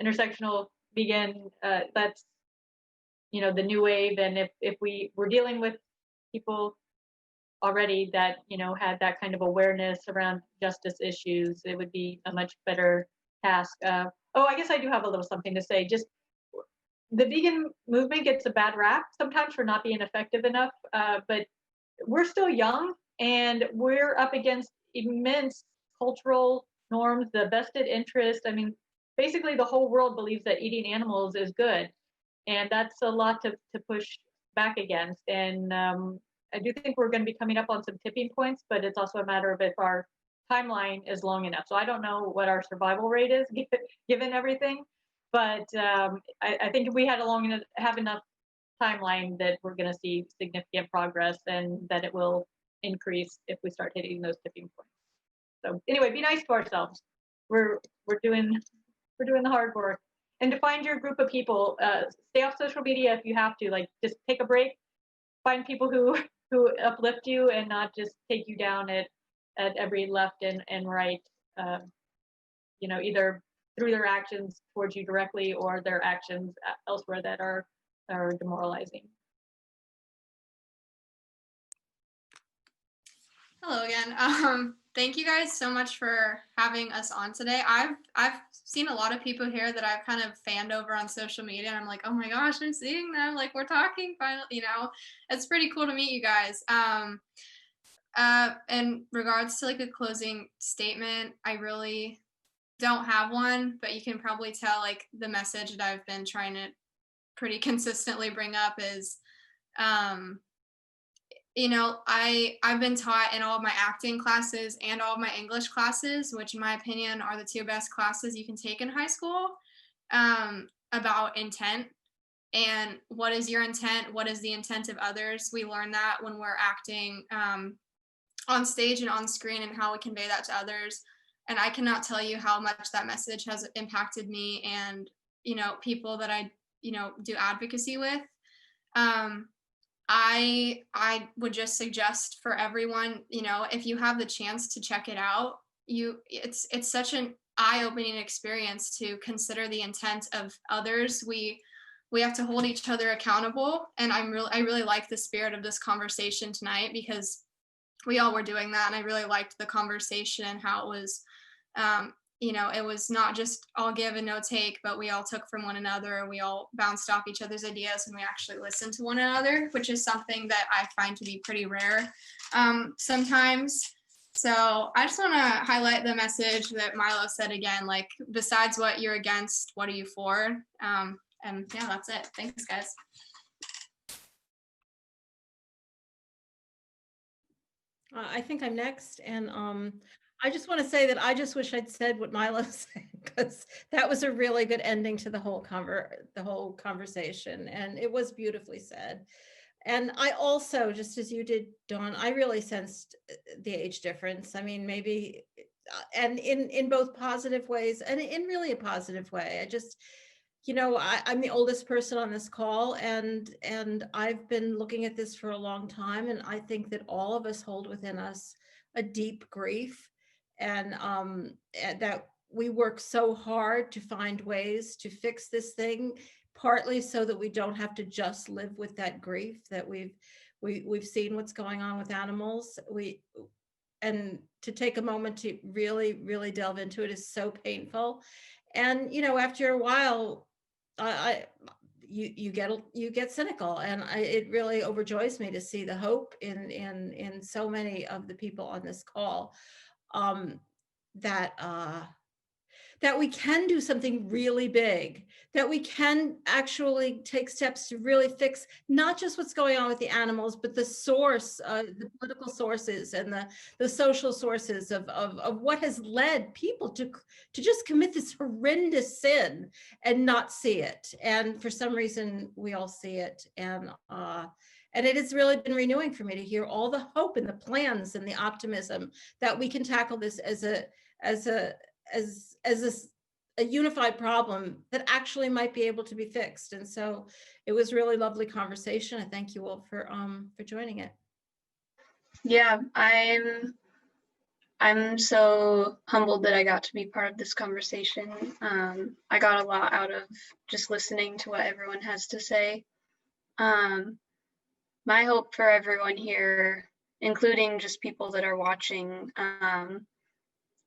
B: intersectional vegan, that's, you know, the new wave. And if we were dealing with people already that, you know, had that kind of awareness around justice issues, it would be a much better task. Oh, I guess I do have a little something to say. Just the vegan movement gets a bad rap sometimes for not being effective enough, but we're still young, and we're up against immense cultural norms, the vested interest. I mean, basically the whole world believes that eating animals is good. And that's a lot to push back against. And I do think we're going to be coming up on some tipping points, but it's also a matter of if our timeline is long enough. So I don't know what our survival rate is given everything, but I think if we had have enough timeline that we're going to see significant progress, and that it will increase if we start hitting those tipping points. So anyway, be nice to ourselves. We're doing the hard work. And to find your group of people, stay off social media if you have to. Like, just take a break. Find people who uplift you and not just take you down at every left and right. Either through their actions towards you directly or their actions elsewhere that are demoralizing.
C: Hello again. Thank you guys so much for having us on today. I've seen a lot of people here that I've kind of fanned over on social media, and I'm like, oh my gosh, I'm seeing them. Like, we're talking finally. It's pretty cool to meet you guys. In regards to like a closing statement, I really don't have one, but you can probably tell like the message that I've been trying to pretty consistently bring up is, I've been taught in all of my acting classes and all of my English classes, which in my opinion are the two best classes you can take in high school, about intent and what is your intent, what is the intent of others. We learn that when we're acting on stage and on screen, and how we convey that to others. And I cannot tell you how much that message has impacted me and, people that I, do advocacy with. I would just suggest for everyone, if you have the chance to check it out, it's such an eye-opening experience to consider the intent of others. We have to hold each other accountable, and I really like the spirit of this conversation tonight, because we all were doing that, and I really liked the conversation and how it was, it was not just all give and no take, but we all took from one another. We all bounced off each other's ideas, and we actually listened to one another, which is something that I find to be pretty rare sometimes. So I just want to highlight the message that Milo said again, like, besides what you're against, what are you for? And yeah, that's it. Thanks, guys.
D: I think I'm next, and I just want to say that I just wish I'd said what Milo said, because that was a really good ending to the whole conversation, and it was beautifully said. And I also, just as you did, Dawn, I really sensed the age difference. I mean, maybe, and in both positive ways, and in really a positive way. I just, I'm the oldest person on this call, and I've been looking at this for a long time, and I think that all of us hold within us a deep grief, and that we work so hard to find ways to fix this thing, partly so that we don't have to just live with that grief, that we've seen what's going on with animals. And to take a moment to really, really delve into it is so painful. And after a while, you get cynical, and it really overjoys me to see the hope in so many of the people on this call, that we can do something really big, that we can actually take steps to really fix not just what's going on with the animals, but the source, the political sources and the social sources of what has led people to just commit this horrendous sin and not see it. And for some reason, we all see it. And it has really been renewing for me to hear all the hope and the plans and the optimism that we can tackle this as a unified problem that actually might be able to be fixed. And so it was really lovely conversation. I thank you all for joining it.
G: Yeah, I'm so humbled that I got to be part of this conversation. I got a lot out of just listening to what everyone has to say. My hope for everyone here, including just people that are watching,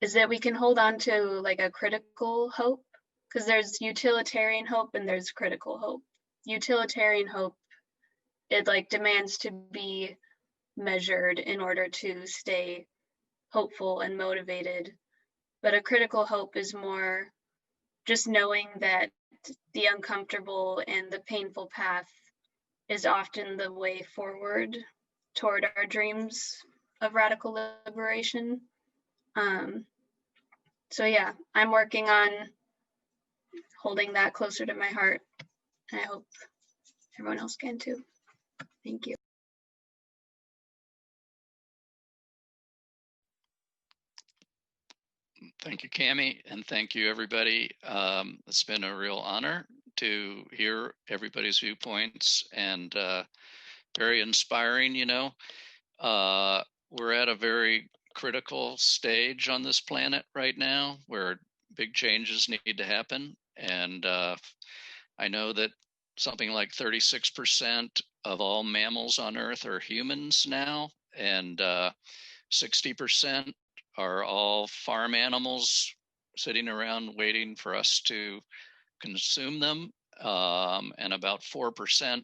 G: is that we can hold on to like a critical hope, because there's utilitarian hope and there's critical hope. Utilitarian hope, it like demands to be measured in order to stay hopeful and motivated. But a critical hope is more just knowing that that the uncomfortable and the painful path is often the way forward toward our dreams of radical liberation. So yeah, I'm working on holding that closer to my heart, and I hope everyone else can too. Thank you.
H: Thank you, Cami, and thank you, everybody. It's been a real honor to hear everybody's viewpoints, and very inspiring. You know, we're at a very critical stage on this planet right now where big changes need to happen, and I know that something like 36% of all mammals on Earth are humans now, and 60% are all farm animals sitting around waiting for us to consume them. And about 4%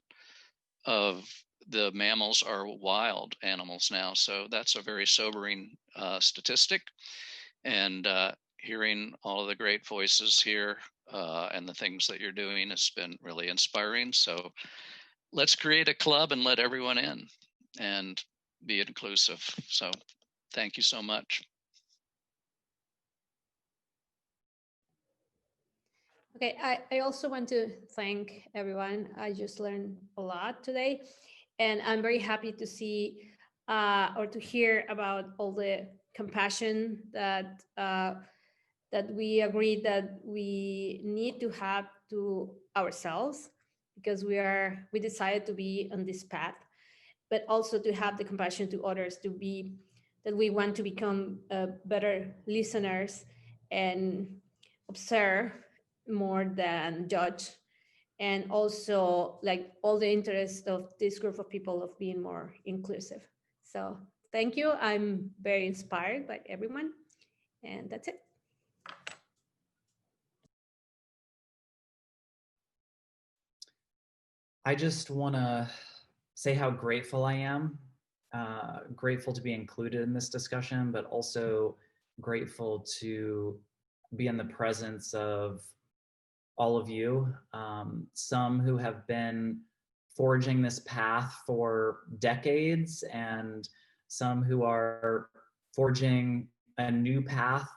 H: of the mammals are wild animals now. So that's a very sobering statistic. And hearing all of the great voices here and the things that you're doing has been really inspiring. So let's create a club and let everyone in and be inclusive. So thank you so much.
L: Okay, I also want to thank everyone. I just learned a lot today, and I'm very happy to see or to hear about all the compassion that that we agreed that we need to have to ourselves, because we decided to be on this path, but also to have the compassion to others, to be that we want to become better listeners and observe more than judge, and also like all the interest of this group of people of being more inclusive. So thank you. I'm very inspired by everyone, and that's it.
F: I just want to say how grateful I am, grateful to be included in this discussion, but also grateful to be in the presence of all of you, some who have been forging this path for decades, and some who are forging a new path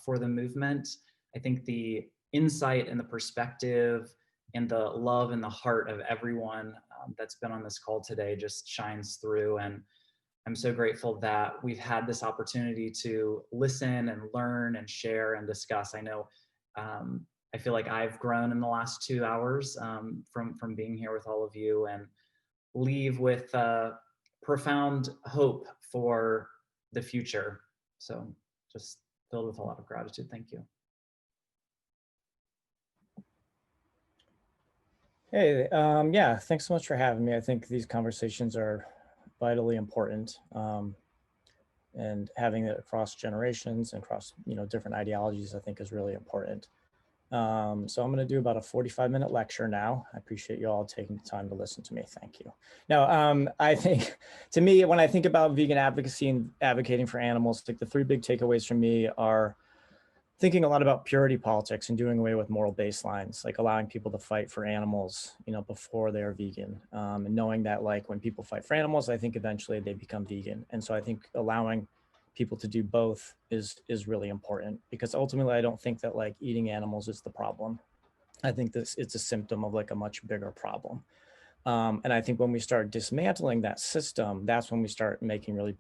F: for the movement. I think the insight and the perspective and the love and the heart of everyone that's been on this call today just shines through. And I'm so grateful that we've had this opportunity to listen and learn and share and discuss. I know I feel like I've grown in the last 2 hours from being here with all of you, and leave with profound hope for the future. So just filled with a lot of gratitude. Thank you.
K: Hey, yeah, thanks so much for having me. I think these conversations are vitally important, and having it across generations and across different ideologies, I think is really important. So I'm going to do about a 45-minute lecture now. I appreciate you all taking the time to listen to me. Thank you. Now, I think, to me, when I think about vegan advocacy and advocating for animals, I think the three big takeaways from me are thinking a lot about purity politics and doing away with moral baselines, like allowing people to fight for animals, before they're vegan, and knowing that, like, when people fight for animals, I think eventually they become vegan. And so I think allowing people to do both is really important, because ultimately I don't think that like eating animals is the problem. I think it's a symptom of like a much bigger problem. And I think when we start dismantling that system, that's when we start making really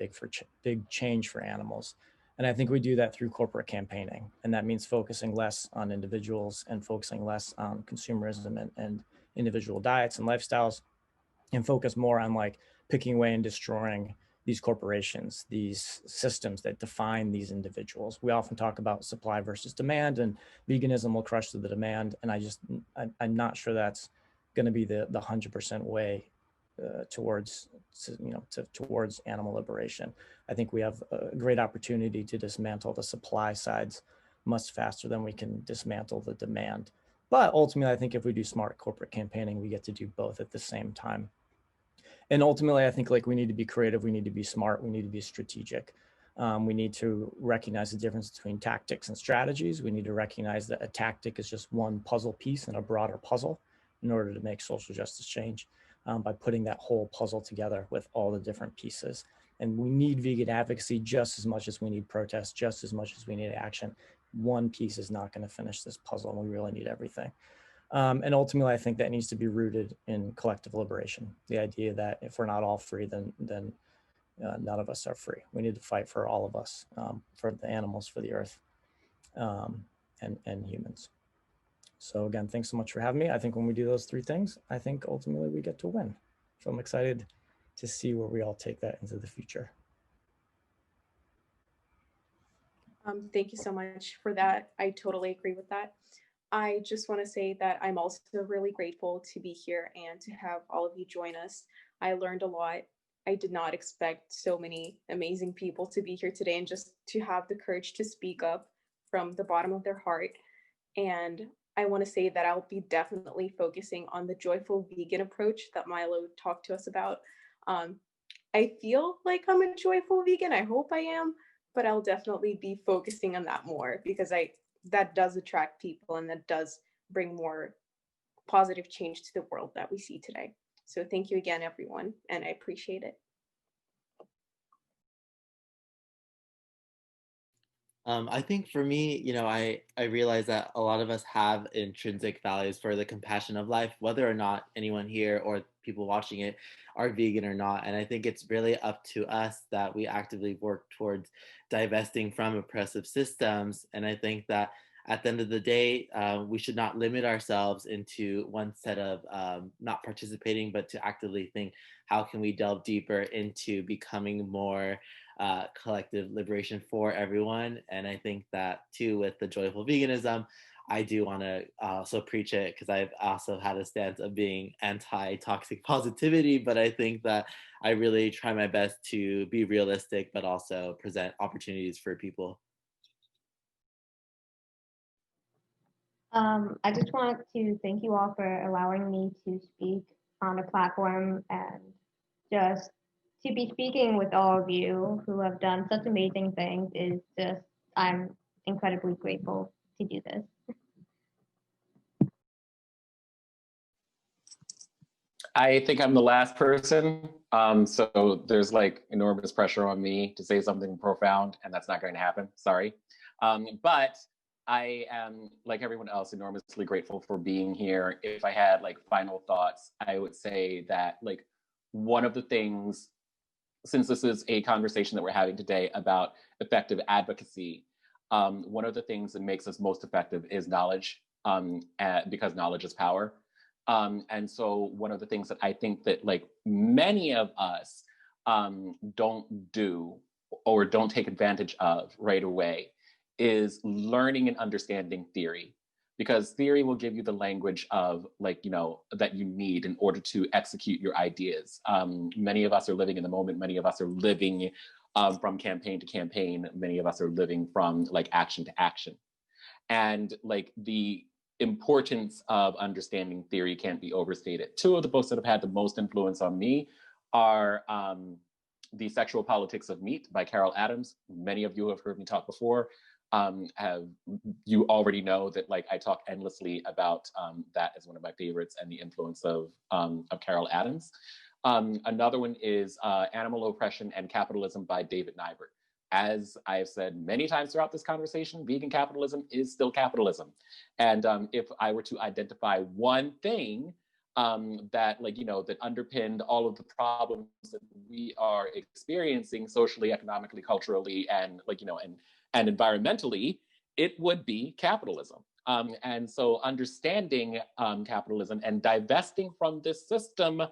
K: big change for animals. And I think we do that through corporate campaigning. And that means focusing less on individuals and focusing less on consumerism and individual diets and lifestyles, and focus more on like picking away and destroying these corporations, these systems that define these individuals. We often talk about supply versus demand, and veganism will crush the demand. And I'm not sure that's going to be the 100% way towards animal liberation. I think we have a great opportunity to dismantle the supply sides much faster than we can dismantle the demand. But ultimately, I think if we do smart corporate campaigning, we get to do both at the same time. And ultimately, I think like we need to be creative, we need to be smart, we need to be strategic. We need to recognize the difference between tactics and strategies. We need to recognize that a tactic is just one puzzle piece in a broader puzzle in order to make social justice change, by putting that whole puzzle together with all the different pieces. And we need vegan advocacy just as much as we need protest, just as much as we need action. One piece is not going to finish this puzzle, and we really need everything. And ultimately, I think that needs to be rooted in collective liberation. The idea that if we're not all free, then none of us are free. We need to fight for all of us, for the animals, for the earth, and humans. So again, thanks so much for having me. I think when we do those three things, I think ultimately we get to win. So I'm excited to see where we all take that into the future.
M: Thank you so much for that. I totally agree with that. I just want to say that I'm also really grateful to be here and to have all of you join us. I learned a lot. I did not expect so many amazing people to be here today, and just to have the courage to speak up from the bottom of their heart. And I want to say that I'll be definitely focusing on the joyful vegan approach that Milo talked to us about. I feel like I'm a joyful vegan. I hope I am, but I'll definitely be focusing on that more, because that does attract people, and that does bring more positive change to the world that we see today. So thank you again, everyone, and I appreciate it.
I: I think for me, I realize that a lot of us have intrinsic values for the compassion of life, whether or not anyone here or people watching it are vegan or not. And I think it's really up to us that we actively work towards divesting from oppressive systems. And I think that at the end of the day, we should not limit ourselves into one set of not participating, but to actively think, how can we delve deeper into becoming more collective liberation for everyone? And I think that too, with the joyful veganism, I do want to also preach it, because I've also had a stance of being anti-toxic positivity, but I think that I really try my best to be realistic, but also present opportunities for people.
J: I just want to thank you all for allowing me to speak on a platform, and just to be speaking with all of you who have done such amazing things is just, I'm incredibly grateful to do this.
E: I think I'm the last person. So there's like enormous pressure on me to say something profound, and that's not going to happen. Sorry. But I am, like everyone else, enormously grateful for being here. If I had like final thoughts, I would say that like one of the things, since this is a conversation that we're having today about effective advocacy, one of the things that makes us most effective is knowledge, because knowledge is power. And so one of the things that I think that like many of us don't do or don't take advantage of right away is learning and understanding theory, because theory will give you the language of like, that you need in order to execute your ideas. Many of us are living in the moment. Many of us are living from campaign to campaign. Many of us are living from like action to action. And like the importance of understanding theory can't be overstated. Two of the books that have had the most influence on me are The Sexual Politics of Meat by Carol Adams. Many of you have heard me talk before. You already know that like I talk endlessly about that as one of my favorites and the influence of Carol Adams. Another one is Animal Oppression and Capitalism by David Nybert. As I have said many times throughout this conversation, vegan capitalism is still capitalism. And if I were to identify one thing that like, that underpinned all of the problems that we are experiencing socially, economically, culturally, and like, and environmentally, it would be capitalism. And so understanding capitalism and divesting from this system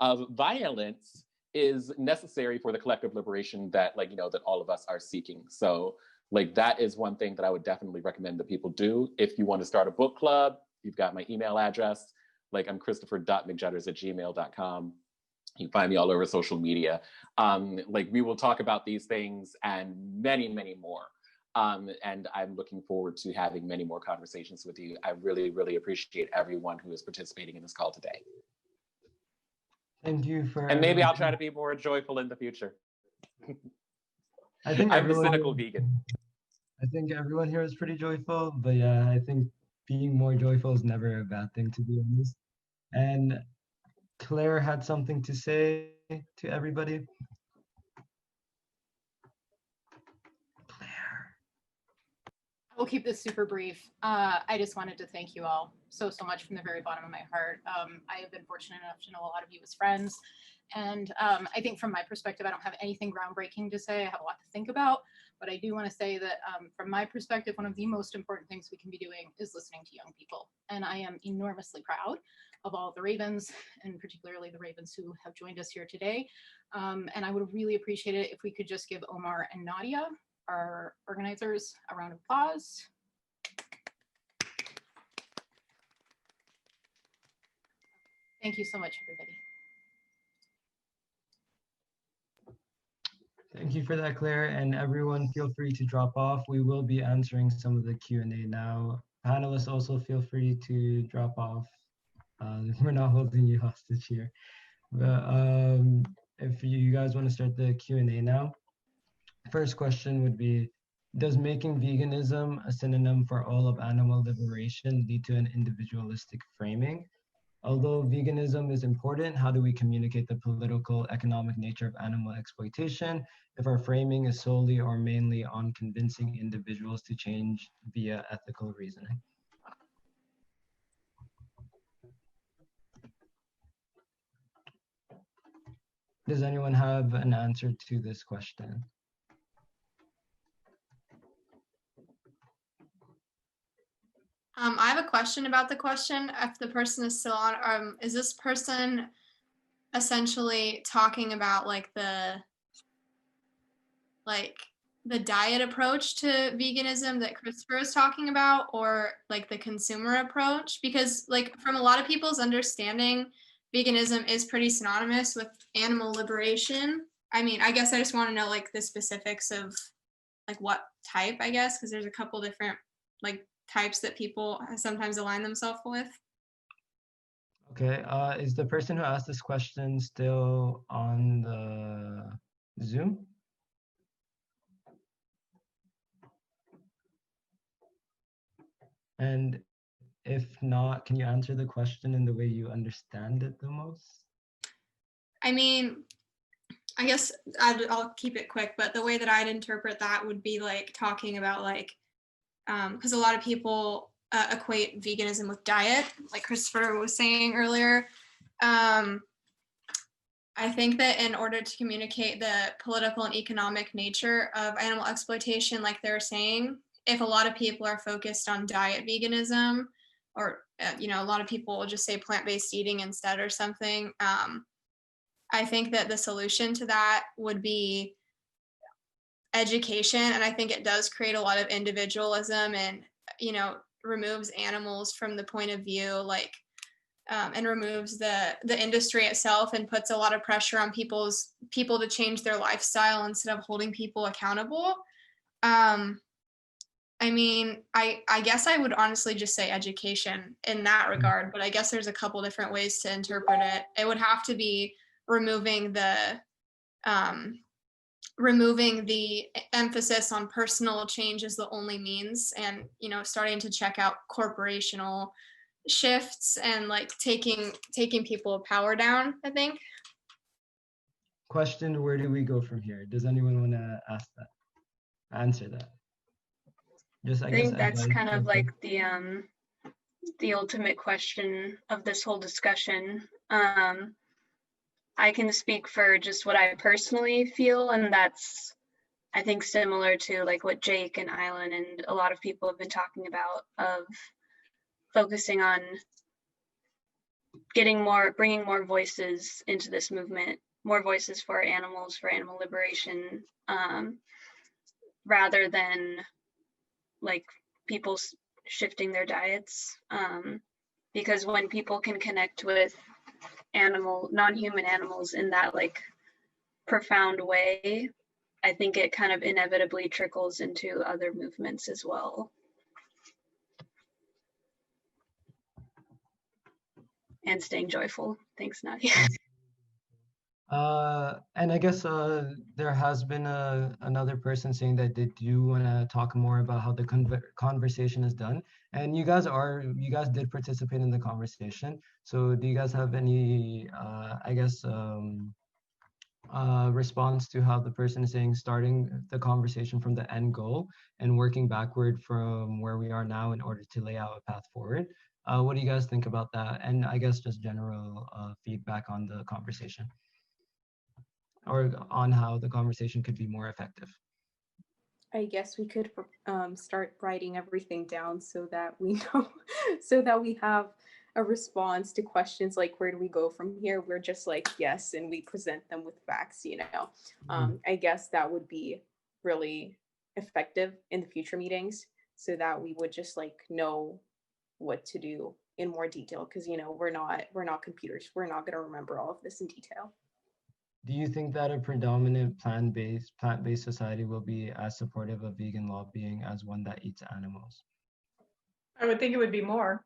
E: of violence is necessary for the collective liberation that like, that all of us are seeking. So like, that is one thing that I would definitely recommend that people do. If you want to start a book club, you've got my email address. Like I'm christopher.mcjutters@gmail.com. You can find me all over social media. Like we will talk about these things and many, many more. And I'm looking forward to having many more conversations with you. I really, really appreciate everyone who is participating in this call today.
A: Thank you for.
E: And maybe I'll try to be more joyful in the future.
A: I think
E: I'm the
A: everyone.
E: cynical vegan.
A: I think everyone here is pretty joyful, but yeah, I think being more joyful is never a bad thing, to be honest. And Claire had something to say to everybody. Claire.
N: I will keep this super brief. I just wanted to thank you all so much from the very bottom of my heart. I have been fortunate enough to know a lot of you as friends. And I think from my perspective, I don't have anything groundbreaking to say. I have a lot to think about. But I do want to say that from my perspective, one of the most important things we can be doing is listening to young people. And I am enormously proud of all of the Ravens, and particularly the Ravens who have joined us here today. And I would really appreciate it if we could just give Omar and Nadia, our organizers, a round of applause. Thank you so much, everybody.
A: Thank you for that, Claire, and everyone feel free to drop off. We will be answering some of the Q&A now. Panelists also feel free to drop off. We're not holding you hostage here. But if you guys want to start the Q&A now, first question would be, does making veganism a synonym for all of animal liberation lead to an individualistic framing? Although veganism is important, how do we communicate the political, economic nature of animal exploitation if our framing is solely or mainly on convincing individuals to change via ethical reasoning? Does anyone have an answer to this question?
C: I have a question about the question. If the person is still on, is this person essentially talking about like the diet approach to veganism that Christopher is talking about, or like the consumer approach? Because like from a lot of people's understanding, veganism is pretty synonymous with animal liberation. I mean, I guess I just want to know like the specifics of like what type, I guess, because there's a couple different like types that people sometimes align themselves with.
A: Okay, is the person who asked this question still on the Zoom? And if not, can you answer the question in the way you understand it the most?
C: I mean, I guess I'll keep it quick, but the way that I'd interpret that would be like talking about like, because a lot of people equate veganism with diet, like Christopher was saying earlier. I think that in order to communicate the political and economic nature of animal exploitation, like they're saying, if a lot of people are focused on diet veganism, or a lot of people will just say plant-based eating instead or something, I think that the solution to that would be education. And I think it does create a lot of individualism and, removes animals from the point of view, like, and removes the industry itself and puts a lot of pressure on people to change their lifestyle instead of holding people accountable. I mean, I guess I would honestly just say education in that regard, but I guess there's a couple different ways to interpret it. It would have to be removing the emphasis on personal change as the only means, and starting to check out corporational shifts and like taking people power down, I think.
A: Question, where do we go from here? Does anyone want to answer that?
G: I think that's kind of like the ultimate question of this whole discussion. I can speak for just what I personally feel, and that's, I think, similar to like what Jake and Eilan and a lot of people have been talking about, of focusing on bringing more voices into this movement, more voices for animals, for animal liberation, rather than like people shifting their diets. Because when people can connect with non-human animals in that like profound way, I think it kind of inevitably trickles into other movements as well. And staying joyful. Thanks, Nadia.
A: And I guess there has been another person saying that they do want to talk more about how the conversation is done. And you guys did participate in the conversation. So do you guys have any, I guess, response to how the person is saying starting the conversation from the end goal and working backward from where we are now in order to lay out a path forward? What do you guys think about that? And I guess just general feedback on the conversation, or on how the conversation could be more effective.
M: I guess we could start writing everything down so that we know, so that we have a response to questions like, where do we go from here? We're just like, yes, and we present them with facts, you know. I guess that would be really effective in the future meetings, so that we would just like know what to do in more detail, because you know we're not computers. We're not going to remember all of this in detail.
A: Do you think that a predominant plant-based society will be as supportive of vegan lobbying as one that eats animals?
B: I would think it would be more.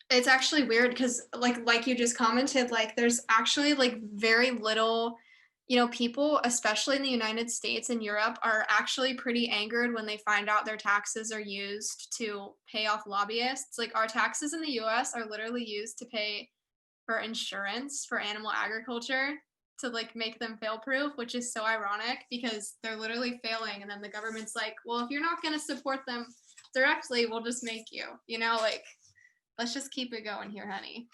C: It's actually weird because like you just commented, like there's actually like very little, you know, people, especially in the United States and Europe, are actually pretty angered when they find out their taxes are used to pay off lobbyists. Like our taxes in the US are literally used to pay for insurance for animal agriculture, to like make them fail proof, which is so ironic because they're literally failing, and then the government's like, well, if you're not going to support them directly, we'll just make you, you know, like let's just keep it going here, honey.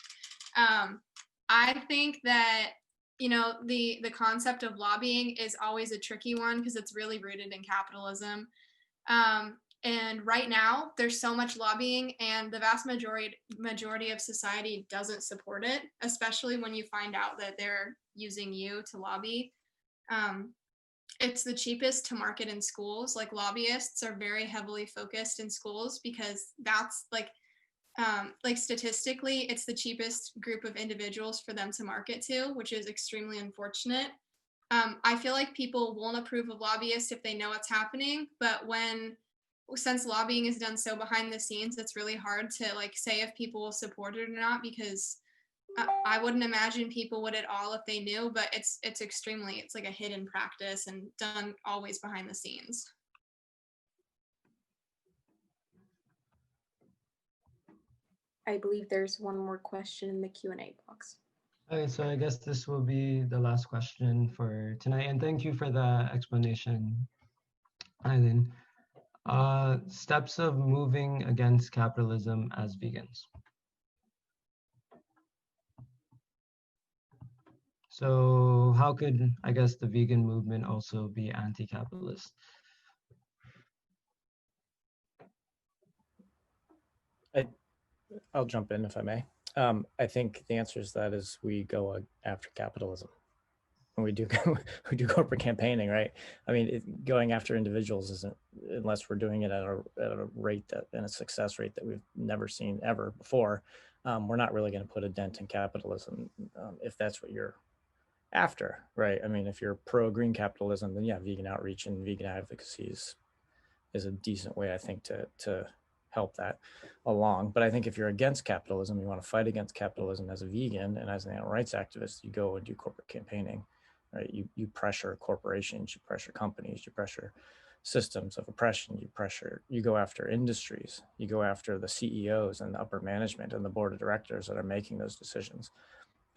C: I think that, you know, the concept of lobbying is always a tricky one because it's really rooted in capitalism. And right now there's so much lobbying, and the vast majority of society doesn't support it, especially when you find out that they're using you to lobby. It's the cheapest to market in schools. Like lobbyists are very heavily focused in schools because that's like statistically, it's the cheapest group of individuals for them to market to, which is extremely unfortunate. I feel like people won't approve of lobbyists if they know what's happening, but since lobbying is done so behind the scenes, it's really hard to like say if people will support it or not, because I wouldn't imagine people would at all if they knew, but it's like a hidden practice and done always behind the scenes.
M: I believe there's one more question in the Q&A box.
A: Okay, so I guess this will be the last question for tonight, and thank you for the explanation, Eilan. Steps of moving against capitalism as vegans. So how could, I guess, the vegan movement also be anti-capitalist?
K: I'll jump in if I may. I think the answer to that is we go after capitalism. And we do corporate campaigning, right? I mean, going after individuals isn't, unless we're doing it at a rate and a success rate that we've never seen ever before. We're not really going to put a dent in capitalism if that's what you're after, right? I mean, if you're pro green capitalism, then yeah, vegan outreach and vegan advocacy is a decent way, I think, to help that along. But I think if you're against capitalism, you want to fight against capitalism as a vegan and as an animal rights activist, you go and do corporate campaigning. Right? You pressure corporations, you pressure companies, you pressure systems of oppression, you go after industries, you go after the CEOs and the upper management and the board of directors that are making those decisions.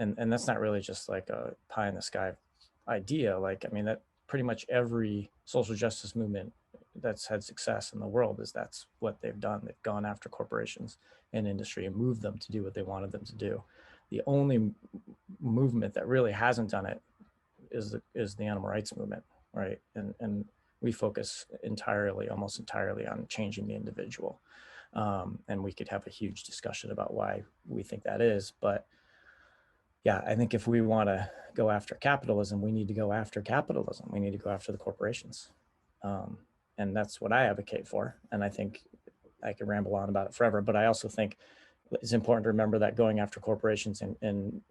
K: And that's not really just like a pie in the sky idea. Like, I mean, that pretty much every social justice movement that's had success in the world that's what they've done. They've gone after corporations and industry and moved them to do what they wanted them to do. The only movement that really hasn't done it is the animal rights movement, right? And we focus almost entirely on changing the individual. And we could have a huge discussion about why we think that is. But yeah, I think if we want to go after capitalism, we need to go after capitalism. We need to go after the corporations. And that's what I advocate for. And I think I could ramble on about it forever, but I also think it's important to remember that going after corporations and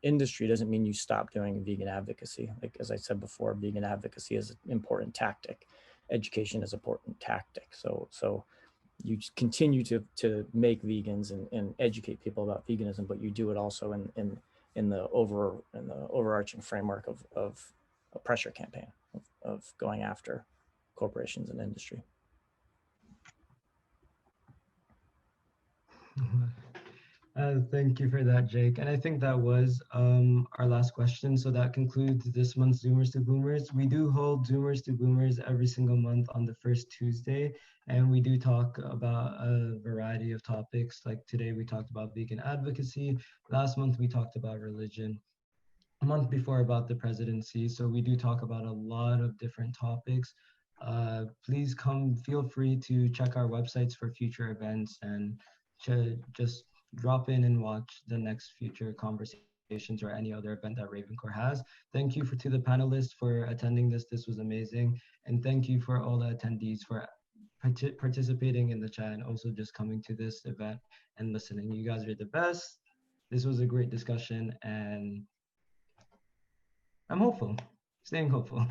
K: industry doesn't mean you stop doing vegan advocacy. Like, as I said before, vegan advocacy is an important tactic. Education is an important tactic. So you continue to make vegans and educate people about veganism, but you do it also in in the overarching framework of a pressure campaign of going after corporations and industry.
A: Thank you for that, Jake. And I think that was our last question. So that concludes this month's Zoomers to Boomers. We do hold Zoomers to Boomers every single month on the first Tuesday. And we do talk about a variety of topics. Like today, we talked about vegan advocacy. Last month, we talked about religion. A month before about the presidency. So we do talk about a lot of different topics. Please feel free to check our websites for future events and just drop in and watch the next future conversations or any other event that Ravencore has. Thank you to the panelists for attending this. This was amazing. And thank you for all the attendees for participating in the chat and also just coming to this event and listening. You guys are the best. This was a great discussion and I'm hopeful, staying hopeful.